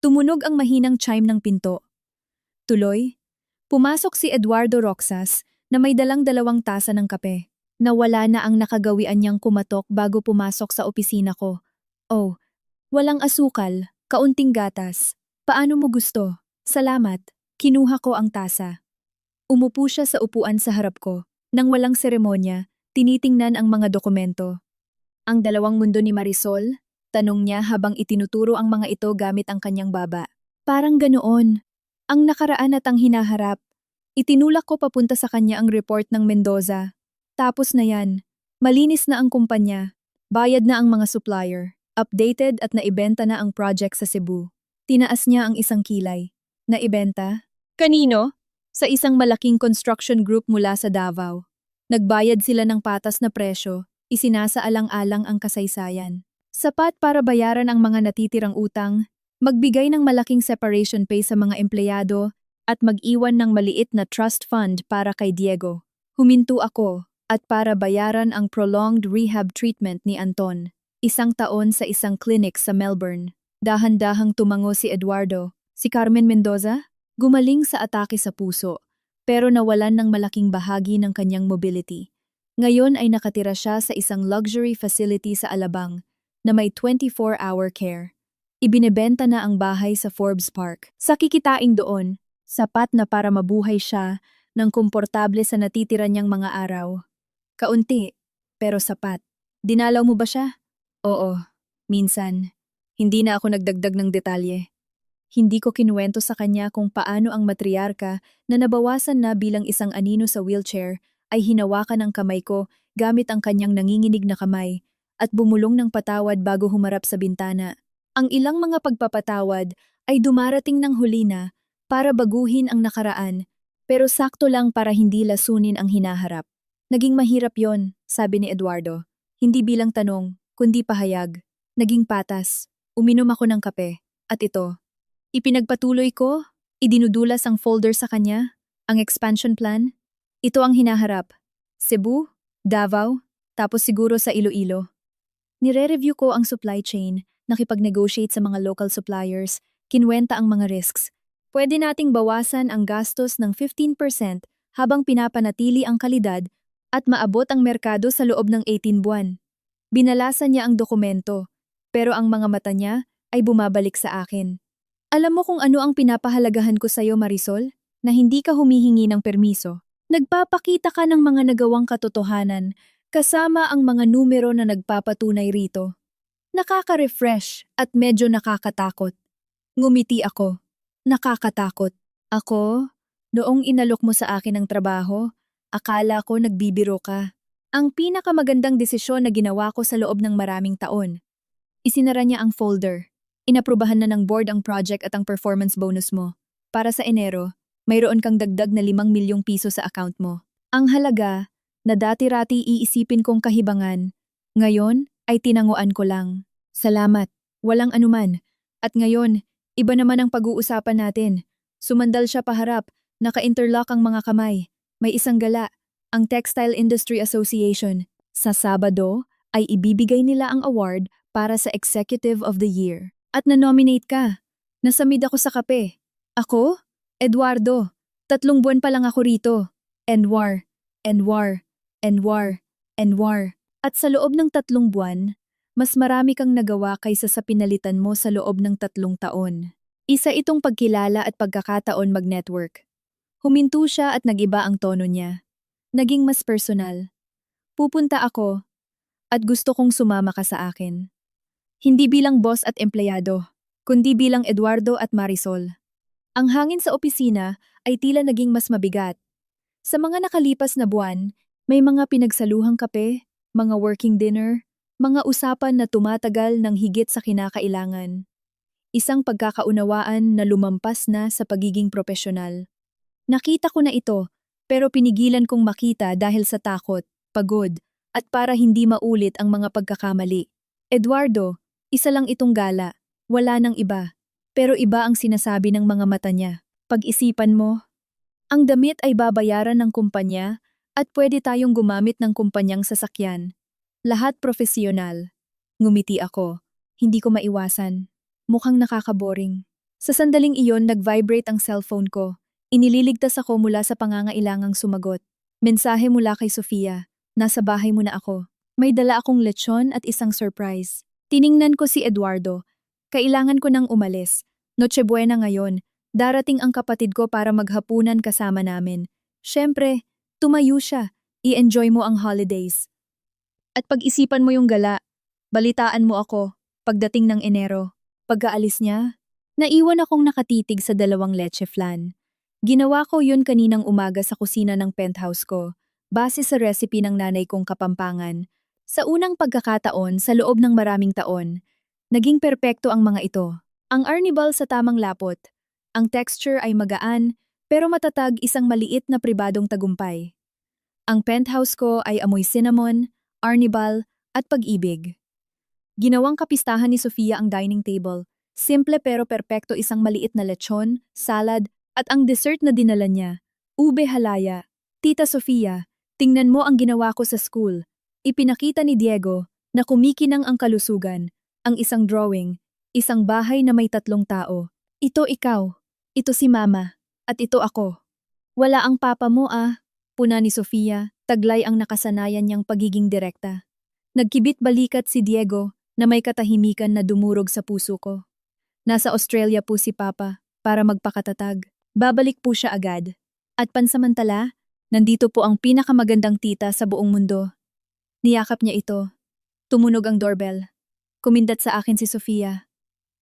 Tumunog ang mahinang chime ng pinto. Tuloy, pumasok si Eduardo Roxas na may dalang 2 tasa ng kape. Nawala na ang nakagawian niyang kumatok bago pumasok sa opisina ko. Oh, walang asukal, kaunting gatas. Paano mo gusto? Salamat. Kinuha ko ang tasa. Umupo siya sa upuan sa harap ko. Nang walang seremonya, tinitingnan ang mga dokumento. Ang 2 mundo ni Marisol? Tanong niya habang itinuturo ang mga ito gamit ang kanyang baba. Parang ganoon. Ang nakaraan at ang hinaharap. Itinulak ko papunta sa kanya ang report ng Mendoza. Tapos na yan. Malinis na ang kumpanya. Bayad na ang mga supplier. Updated at naibenta na ang project sa Cebu. Tinaas niya ang isang kilay. Naibenta? Kanino? Sa isang malaking construction group mula sa Davao. Nagbayad sila ng patas na presyo. Isinasaalang-alang ang kasaysayan. Sapat para bayaran ang mga natitirang utang, magbigay ng malaking separation pay sa mga empleyado, at mag-iwan ng maliit na trust fund para kay Diego. Huminto ako, at para bayaran ang prolonged rehab treatment ni Anton. 1 taon sa isang clinic sa Melbourne. Dahan-dahang tumango si Eduardo. Si Carmen Mendoza? Gumaling sa atake sa puso, pero nawalan ng malaking bahagi ng kanyang mobility. Ngayon ay nakatira siya sa isang luxury facility sa Alabang na may 24-hour care. Ibinebenta na ang bahay sa Forbes Park. Sa kikitain doon, sapat na para mabuhay siya ng komportable sa natitira niyang mga araw. Kaunti, pero sapat. Dinalaw mo ba siya? Oo, minsan. Hindi na ako nagdagdag ng detalye. Hindi ko kinuwento sa kanya kung paano ang matriarka na nabawasan na bilang isang anino sa wheelchair ay hinawakan ang kamay ko gamit ang kanyang nanginginig na kamay at bumulong ng patawad bago humarap sa bintana. Ang ilang mga pagpapatawad ay dumarating ng huli na para baguhin ang nakaraan, pero sakto lang para hindi lasunin ang hinaharap. Naging mahirap yon, sabi ni Eduardo. Hindi bilang tanong, kundi pahayag. Naging patas. Uminom ako ng kape. At ito, ipinagpatuloy ko, idinudulas ang folder sa kanya, ang expansion plan. Ito ang hinaharap. Cebu, Davao, tapos siguro sa Iloilo. Nire-review ko ang supply chain, nakipag-negotiate sa mga local suppliers, kinwenta ang mga risks. Pwede nating bawasan ang gastos ng 15% habang pinapanatili ang kalidad at maabot ang merkado sa loob ng 18 buwan. Binalasan niya ang dokumento, pero ang mga mata niya ay bumabalik sa akin. Alam mo kung ano ang pinapahalagahan ko sa'yo, Marisol? Na hindi ka humihingi ng permiso. Nagpapakita ka ng mga nagawang katotohanan kasama ang mga numero na nagpapatunay rito. Nakaka-refresh at medyo nakakatakot. Ngumiti ako. Nakakatakot. Ako, noong inalok mo sa akin ang trabaho, akala ko nagbibiro ka. Ang pinakamagandang desisyon na ginawa ko sa loob ng maraming taon. Isinara niya ang folder. Inaprubahan na ng board ang project at ang performance bonus mo. Para sa Enero, mayroon kang dagdag na 5 milyong piso sa account mo. Ang halaga, na dati-rati iisipin kong kahibangan, ngayon ay tinanguan ko lang. Salamat, walang anuman. At ngayon, iba naman ang pag-uusapan natin. Sumandal siya paharap, naka-interlock ang mga kamay. May isang gala, ang Textile Industry Association. Sa Sabado, ay ibibigay nila ang award para sa Executive of the Year. At na-nominate ka. Nasamid ako sa kape. Ako? Eduardo, 3 buwan pa lang ako rito. Enwar, Enwar, Enwar, Enwar. At sa loob ng 3 buwan, mas marami kang nagawa kaysa sa pinalitan mo sa loob ng 3 taon. Isa itong pagkilala at pagkakataon mag-network. Huminto siya at nagiba ang tono niya. Naging mas personal. Pupunta ako at gusto kong sumama ka sa akin. Hindi bilang boss at empleyado, kundi bilang Eduardo at Marisol. Ang hangin sa opisina ay tila naging mas mabigat. Sa mga nakalipas na buwan, may mga pinagsaluhang kape, mga working dinner, mga usapan na tumatagal ng higit sa kinakailangan. Isang pagkakaunawaan na lumampas na sa pagiging propesyonal. Nakita ko na ito, pero pinigilan kong makita dahil sa takot, pagod, at para hindi maulit ang mga pagkakamali. Eduardo, isa lang itong gala, wala nang iba. Pero iba ang sinasabi ng mga mata niya. Pag-isipan mo, ang damit ay babayaran ng kumpanya at pwede tayong gumamit ng kumpanyang sasakyan. Lahat profesional. Ngumiti ako. Hindi ko maiwasan. Mukhang nakakaboring. Sa sandaling iyon, nag-vibrate ang cellphone ko. Inililigtas ako mula sa pangangailangang sumagot. Mensahe mula kay Sofia. Nasa bahay mo na ako. May dala akong lechon at isang surprise. Tiningnan ko si Eduardo. Kailangan ko nang umalis. Noche buena ngayon. Darating ang kapatid ko para maghapunan kasama namin. Siyempre, tumayo siya. I-enjoy mo ang holidays. At pag-isipan mo yung gala. Balitaan mo ako. Pagdating ng Enero. Pagkaalis niya, naiwan akong nakatitig sa 2 leche flan. Ginawa ko yun kaninang umaga sa kusina ng penthouse ko, base sa recipe ng nanay kong Kapampangan. Sa unang pagkakataon sa loob ng maraming taon, naging perpekto ang mga ito. Ang arnibal sa tamang lapot. Ang texture ay magaan, pero matatag isang maliit na pribadong tagumpay. Ang penthouse ko ay amoy cinnamon, arnibal, at pag-ibig. Ginawang kapistahan ni Sofia ang dining table. Simple pero perpekto isang maliit na lechon, salad, at ang dessert na dinala niya. Ube halaya. Tita Sofia, tingnan mo ang ginawa ko sa school. Ipinakita ni Diego na kumikinang ang kalusugan, ang isang drawing, isang bahay na may 3 tao. Ito ikaw, ito si Mama, at ito ako. Wala ang papa mo puna ni Sofia, taglay ang nakasanayan niyang pagiging direkta. Nagkibit balikat si Diego na may katahimikan na dumurog sa puso ko. Nasa Australia po si Papa para magpakatatag. Babalik po siya agad. At pansamantala, nandito po ang pinakamagandang tita sa buong mundo. Niyakap niya ito. Tumunog ang doorbell. Kumindat sa akin si Sofia.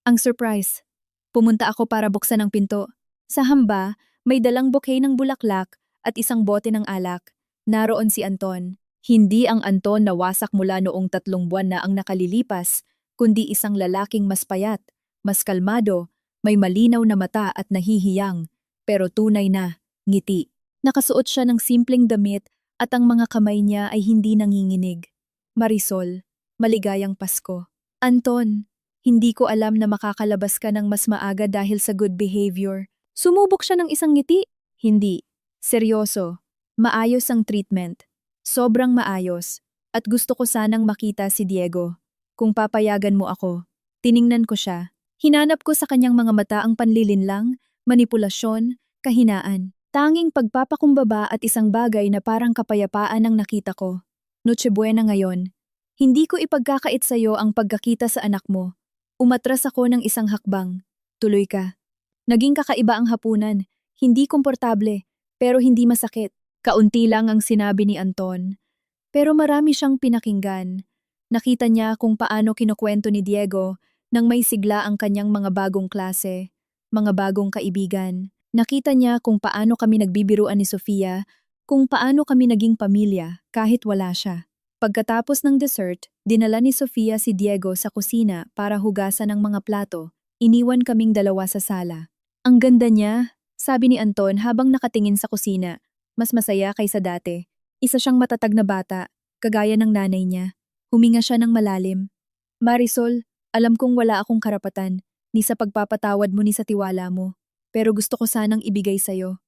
Ang surprise. Pumunta ako para buksan ang pinto. Sa hamba, may dalang bouquet ng bulaklak at isang bote ng alak. Naroon si Anton. Hindi ang Anton na wasak mula noong 3 buwan na ang nakalilipas, kundi isang lalaking mas payat, mas kalmado, may malinaw na mata at nahihiyang, pero tunay na ngiti. Nakasuot siya ng simpleng damit at ang mga kamay niya ay hindi nanginginig. Marisol, maligayang Pasko. Anton, hindi ko alam na makakalabas ka ng mas maaga dahil sa good behavior. Sumubok siya ng isang ngiti? Hindi. Seryoso. Maayos ang treatment. Sobrang maayos. At gusto ko sanang makita si Diego. Kung papayagan mo ako. Tiningnan ko siya. Hinanap ko sa kanyang mga mata ang panlilinlang, manipulasyon, kahinaan. Tanging pagpapakumbaba at isang bagay na parang kapayapaan ang nakita ko. Noche buena ngayon. Hindi ko ipagkakait sa'yo ang pagkakita sa anak mo. Umatras ako ng isang hakbang. Tuloy ka. Naging kakaiba ang hapunan. Hindi komportable, pero hindi masakit. Kaunti lang ang sinabi ni Anton. Pero marami siyang pinakinggan. Nakita niya kung paano kinukwento ni Diego nang may sigla ang kanyang mga bagong klase, mga bagong kaibigan. Nakita niya kung paano kami nagbibiruan ni Sofia, kung paano kami naging pamilya kahit wala siya. Pagkatapos ng dessert, dinala ni Sofia si Diego sa kusina para hugasan ang mga plato. Iniwan kaming 2 sa sala. Ang ganda niya, sabi ni Anton habang nakatingin sa kusina. Mas masaya kaysa dati. Isa siyang matatag na bata, kagaya ng nanay niya. Huminga siya ng malalim. Marisol, alam kong wala akong karapatan, ni sa pagpapatawad mo ni sa tiwala mo. Pero gusto ko sanang ibigay sa'yo.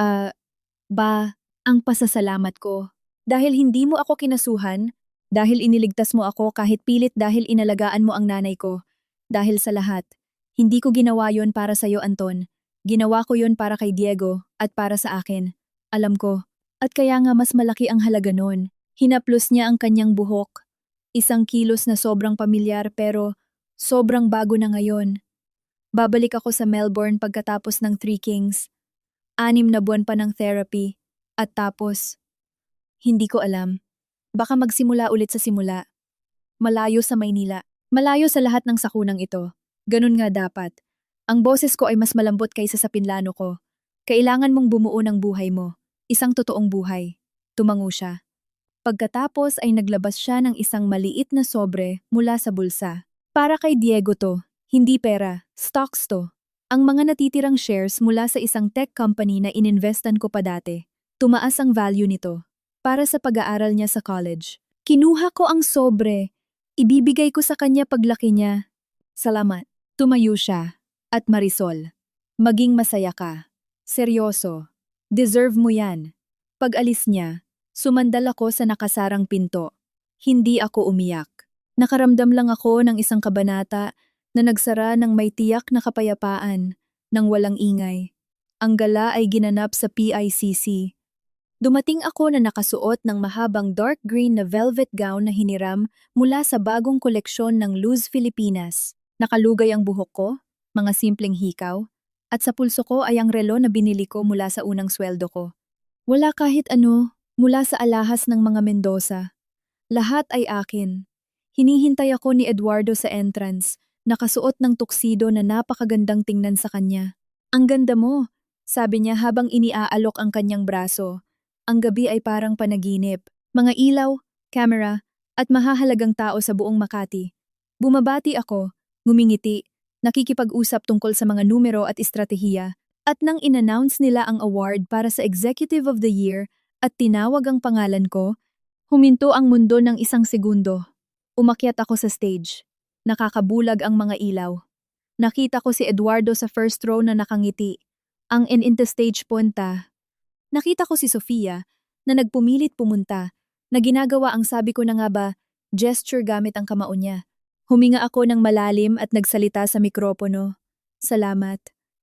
Ang pasasalamat ko. Dahil hindi mo ako kinasuhan, dahil iniligtas mo ako kahit pilit dahil inalagaan mo ang nanay ko. Dahil sa lahat, hindi ko ginawa yon para sa'yo, Anton. Ginawa ko yon para kay Diego at para sa akin. Alam ko. At kaya nga mas malaki ang halaga nun. Hinaplos niya ang kanyang buhok. Isang kilos na sobrang pamilyar pero sobrang bago na ngayon. Babalik ako sa Melbourne pagkatapos ng Three Kings. 6 na buwan pa ng therapy. At tapos, hindi ko alam. Baka magsimula ulit sa simula. Malayo sa Maynila. Malayo sa lahat ng sakunang ito. Ganun nga dapat. Ang boses ko ay mas malambot kaysa sa pinlano ko. Kailangan mong bumuo ng buhay mo. Isang totoong buhay. Tumango siya. Pagkatapos ay naglabas siya ng isang maliit na sobre mula sa bulsa. Para kay Diego to, hindi pera, stocks to. Ang mga natitirang shares mula sa isang tech company na ininvestan ko pa dati. Tumaas ang value nito para sa pag-aaral niya sa college. Kinuha ko ang sobre. Ibibigay ko sa kanya paglaki niya. Salamat. Tumayo siya. At Marisol, maging masaya ka. Seryoso. Deserve mo yan. Pag-alis niya, sumandal ako sa nakasarang pinto. Hindi ako umiyak. Nakaramdam lang ako ng isang kabanata na nagsara ng may tiyak na kapayapaan, nang walang ingay. Ang gala ay ginanap sa PICC. Dumating ako na nakasuot ng mahabang dark green na velvet gown na hiniram mula sa bagong koleksyon ng Luz Filipinas. Nakalugay ang buhok ko, mga simpleng hikaw, at sa pulso ko ay ang relo na binili ko mula sa unang sweldo ko. Wala kahit ano, mula sa alahas ng mga Mendoza. Lahat ay akin. Hinihintay ako ni Eduardo sa entrance, nakasuot ng tuksido na napakagandang tingnan sa kanya. Ang ganda mo, sabi niya habang iniaalok ang kanyang braso. Ang gabi ay parang panaginip. Mga ilaw, camera, at mahahalagang tao sa buong Makati. Bumabati ako, ngumingiti, nakikipag-usap tungkol sa mga numero at estratehiya, at nang in-announce nila ang award para sa Executive of the Year at tinawag ang pangalan ko, huminto ang mundo ng isang segundo. Umakyat ako sa stage. Nakakabulag ang mga ilaw. Nakita ko si Eduardo sa first row na nakangiti. Ang in the stage punta. Nakita ko si Sofia na nagpumilit pumunta, na ginagawa ang sabi ko na nga ba, gesture gamit ang kamao niya. Huminga ako ng malalim at nagsalita sa mikropono. Salamat.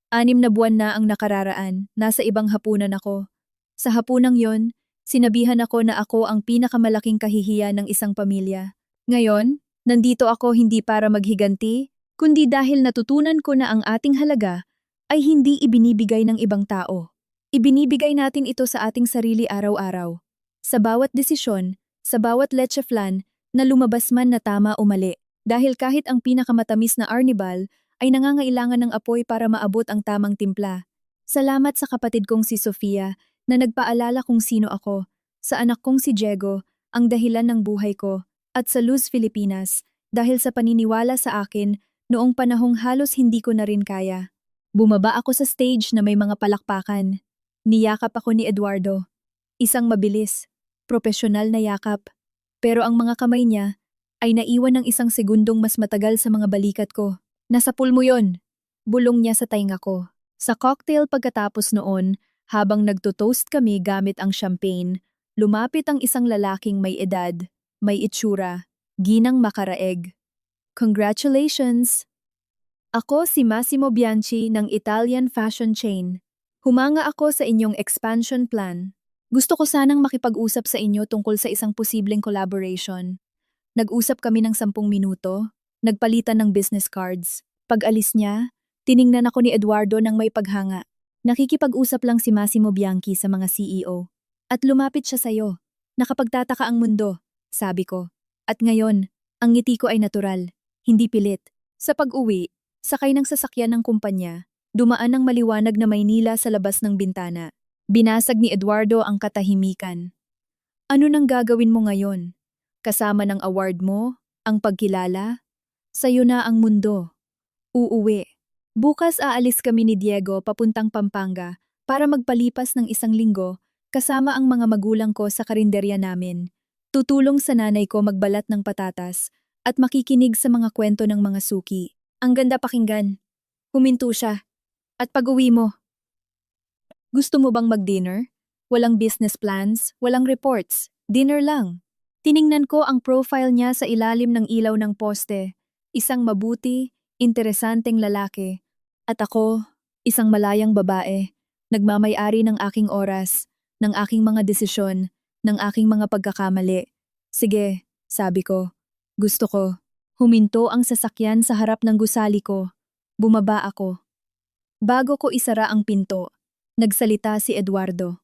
6 na buwan na ang nakararaan, nasa ibang hapunan ako. Sa hapunang yon, sinabihan ako na ako ang pinakamalaking kahihiyan ng isang pamilya. Ngayon, nandito ako hindi para maghiganti, kundi dahil natutunan ko na ang ating halaga ay hindi ibinibigay ng ibang tao. Ibinibigay natin ito sa ating sarili araw-araw. Sa bawat desisyon, sa bawat leche flan na lumabas man na tama o mali. Dahil kahit ang pinakamatamis na arnibal ay nangangailangan ng apoy para maabot ang tamang timpla. Salamat sa kapatid kong si Sofia na nagpaalala kung sino ako, sa anak kong si Diego, ang dahilan ng buhay ko, at sa Luz Filipinas dahil sa paniniwala sa akin noong panahong halos hindi ko na rin kaya. Bumaba ako sa stage na may mga palakpakan. Niyakap ako ni Eduardo. Isang mabilis, propesyonal na yakap. Pero ang mga kamay niya ay naiwan ng isang segundong mas matagal sa mga balikat ko. Nasa pulmo yon, bulong niya sa tainga ko. Sa cocktail pagkatapos noon, habang nagtotoast kami gamit ang champagne, lumapit ang isang lalaking may edad, may itsura, ginang makaraeg. Congratulations! Ako si Massimo Bianchi ng Italian fashion chain. Humanga ako sa inyong expansion plan. Gusto ko sanang makipag-usap sa inyo tungkol sa isang posibleng collaboration. Nag-usap kami ng 10 minuto, nagpalitan ng business cards. Pag-alis niya, tiningnan ako ni Eduardo ng may paghanga. Nakikipag-usap lang si Massimo Bianchi sa mga CEO. At lumapit siya sa'yo. Nakapagtataka ang mundo, sabi ko. At ngayon, ang ngiti ko ay natural, hindi pilit. Sa pag-uwi, sakay ng sasakyan ng kumpanya, dumaan ng maliwanag na Maynila sa labas ng bintana. Binasag ni Eduardo ang katahimikan. Ano nang gagawin mo ngayon? Kasama ng award mo, ang pagkilala? Sa'yo na ang mundo. Uuwi. Bukas aalis kami ni Diego papuntang Pampanga para magpalipas ng 1 linggo kasama ang mga magulang ko sa karinderya namin. Tutulong sa nanay ko magbalat ng patatas at makikinig sa mga kwento ng mga suki. Ang ganda pakinggan. Huminto siya. At pag-uwi mo, gusto mo bang mag-dinner? Walang business plans, walang reports, dinner lang. Tiningnan ko ang profile niya sa ilalim ng ilaw ng poste. Isang mabuti, interesanteng lalaki. At ako, isang malayang babae, nagmamay-ari ng aking oras, ng aking mga desisyon, ng aking mga pagkakamali. Sige, sabi ko. Gusto ko. Huminto ang sasakyan sa harap ng gusali ko. Bumaba ako. Bago ko isara ang pinto, nagsalita si Eduardo.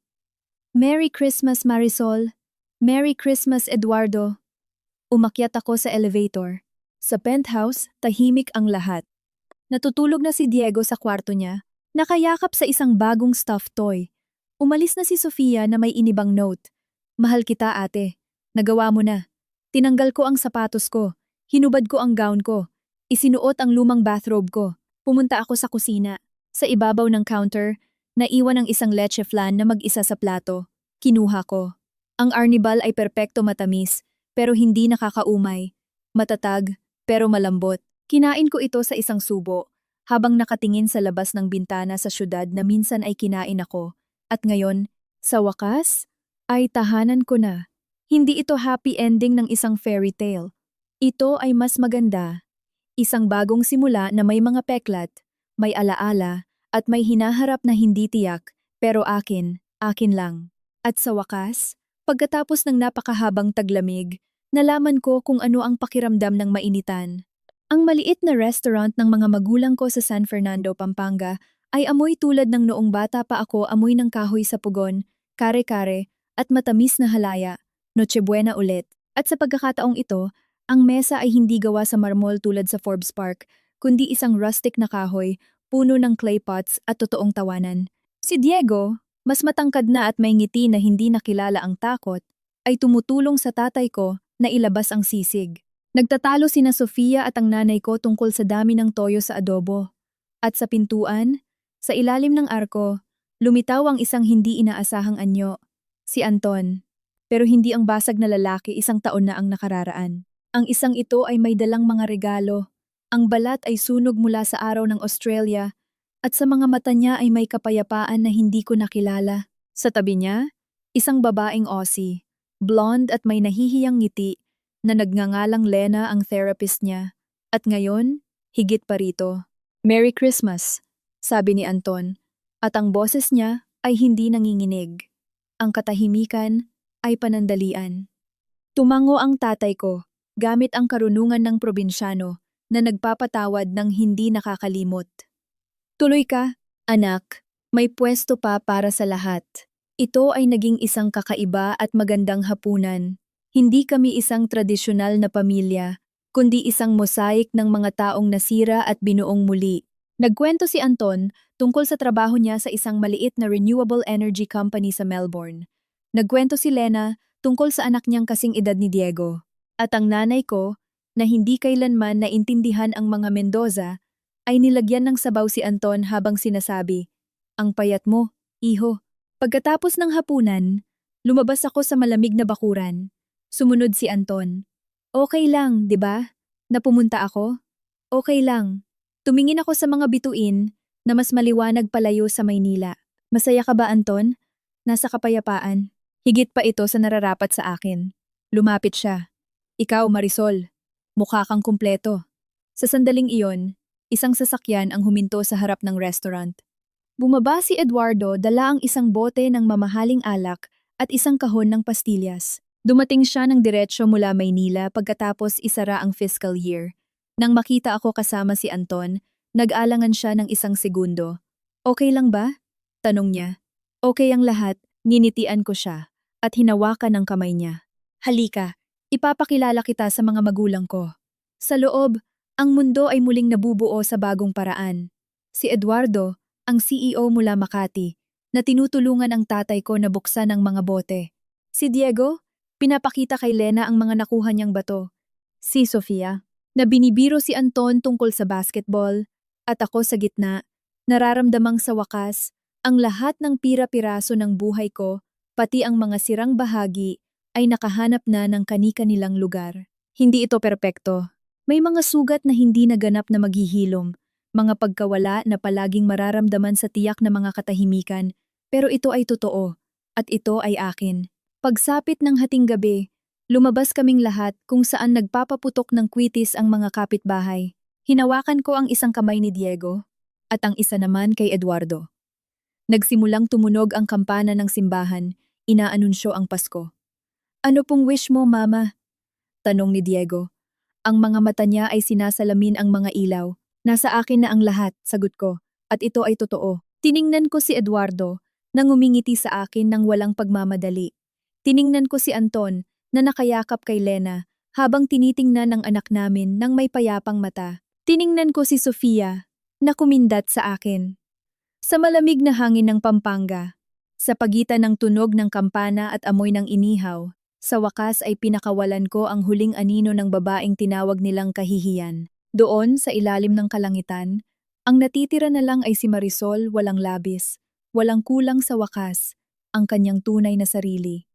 Merry Christmas, Marisol. Merry Christmas, Eduardo. Umakyat ako sa elevator. Sa penthouse, tahimik ang lahat. Natutulog na si Diego sa kwarto niya, nakayakap sa isang bagong stuffed toy. Umalis na si Sofia na may inibang note. Mahal kita, ate. Nagawa mo na. Tinanggal ko ang sapatos ko. Hinubad ko ang gown ko. Isinuot ang lumang bathrobe ko. Pumunta ako sa kusina. Sa ibabaw ng counter, naiwan ang isang leche flan na mag-isa sa plato. Kinuha ko. Ang Arnibal ay perpekto matamis, pero hindi nakakaumay. Matatag, pero malambot. Kinain ko ito sa isang subo, habang nakatingin sa labas ng bintana sa syudad na minsan ay kinain ako. At ngayon, sa wakas, ay tahanan ko na. Hindi ito happy ending ng isang fairy tale. Ito ay mas maganda. Isang bagong simula na may mga peklat, may alaala, at may hinaharap na hindi tiyak, pero akin lang. At sa wakas, pagkatapos ng napakahabang taglamig, nalaman ko kung ano ang pakiramdam ng mainitan. Ang maliit na restaurant ng mga magulang ko sa San Fernando, Pampanga, ay amoy tulad ng noong bata pa ako, amoy ng kahoy sa pugon, kare-kare, at matamis na halaya. Noche Buena ulit. At sa pagkakataong ito, ang mesa ay hindi gawa sa marmol tulad sa Forbes Park, kundi isang rustic na kahoy, puno ng clay pots at totoong tawanan. Si Diego, mas matangkad na at may ngiti na hindi nakilala ang takot, ay tumutulong sa tatay ko na ilabas ang sisig. Nagtatalo sina Sofia at ang nanay ko tungkol sa dami ng toyo sa adobo. At sa pintuan, sa ilalim ng arko, lumitaw ang isang hindi inaasahang anyo, si Anton. Pero hindi ang basag na lalaki, isang taon na ang nakararaan. Ang isang ito ay may dalang mga regalo. Ang balat ay sunog mula sa araw ng Australia at sa mga mata niya ay may kapayapaan na hindi ko nakilala. Sa tabi niya, isang babaeng Aussie, blonde at may nahihiyang ngiti na nagngangalang Lena ang therapist niya. At ngayon, higit pa rito. Merry Christmas, sabi ni Anton, at ang boses niya ay hindi nanginginig. Ang katahimikan ay panandalian. Tumango ang tatay ko, gamit ang karunungan ng probinsyano na nagpapatawad ng hindi nakakalimot. Tuloy ka, anak, may pwesto pa para sa lahat. Ito ay naging isang kakaiba at magandang hapunan. Hindi kami isang tradisyonal na pamilya, kundi isang mosaic ng mga taong nasira at binuong muli. Nagkwento si Anton tungkol sa trabaho niya sa isang maliit na renewable energy company sa Melbourne. Nagkwento si Lena tungkol sa anak niyang kasing edad ni Diego. At ang nanay ko, na hindi kailanman naintindihan ang mga Mendoza, ay nilagyan ng sabaw si Anton habang sinasabi, "Ang payat mo, iho." Pagkatapos ng hapunan, lumabas ako sa malamig na bakuran. Sumunod si Anton. "Okay lang, di ba? Napumunta ako? Okay lang." Tumingin ako sa mga bituin na mas maliwanag palayo sa Maynila. "Masaya ka ba, Anton?" "Nasa kapayapaan." Higit pa ito sa nararapat sa akin. Lumapit siya. "Ikaw, Marisol, mukha kang kumpleto." Sa sandaling iyon, isang sasakyan ang huminto sa harap ng restaurant. Bumaba si Eduardo, dala ang isang bote ng mamahaling alak at isang kahon ng pastillas. Dumating siya ng diretsyo mula Maynila pagkatapos isara ang fiscal year. Nang makita ako kasama si Anton, nag-alangan siya ng isang segundo. "Okay lang ba?" tanong niya. "Okay ang lahat," nginitian ko siya at hinawakan ang kamay niya. "Halika. Ipapakilala kita sa mga magulang ko." Sa loob, ang mundo ay muling nabubuo sa bagong paraan. Si Eduardo, ang CEO mula Makati, na tinutulungan ang tatay ko na buksan ang mga bote. Si Diego, pinapakita kay Lena ang mga nakuha niyang bato. Si Sofia, na binibiro si Anton tungkol sa basketball, at ako sa gitna, nararamdamang sa wakas, ang lahat ng pira-piraso ng buhay ko, pati ang mga sirang bahagi, ay nakahanap na ng kani-kanilang lugar. Hindi ito perpekto. May mga sugat na hindi naganap na maghihilom, mga pagkawala na palaging mararamdaman sa tiyak na mga katahimikan, pero ito ay totoo, at ito ay akin. Pagsapit ng hating gabi, lumabas kaming lahat kung saan nagpapaputok ng kwitis ang mga kapitbahay. Hinawakan ko ang isang kamay ni Diego, at ang isa naman kay Eduardo. Nagsimulang tumunog ang kampana ng simbahan, inaanunsyo ang Pasko. "Ano pong wish mo, Mama?" tanong ni Diego. Ang mga mata niya ay sinasalamin ang mga ilaw. "Nasa akin na ang lahat," sagot ko, "at ito ay totoo." Tiningnan ko si Eduardo, na ngumingiti sa akin ng walang pagmamadali. Tiningnan ko si Anton, na nakayakap kay Lena, habang tinitingnan ang anak namin ng may payapang mata. Tiningnan ko si Sofia, na kumindat sa akin. Sa malamig na hangin ng Pampanga, sa pagitan ng tunog ng kampana at amoy ng inihaw, sa wakas ay pinakawalan ko ang huling anino ng babaeng tinawag nilang kahihiyan. Doon, sa ilalim ng kalangitan, ang natitira na lang ay si Marisol, walang labis, walang kulang sa wakas, ang kanyang tunay na sarili.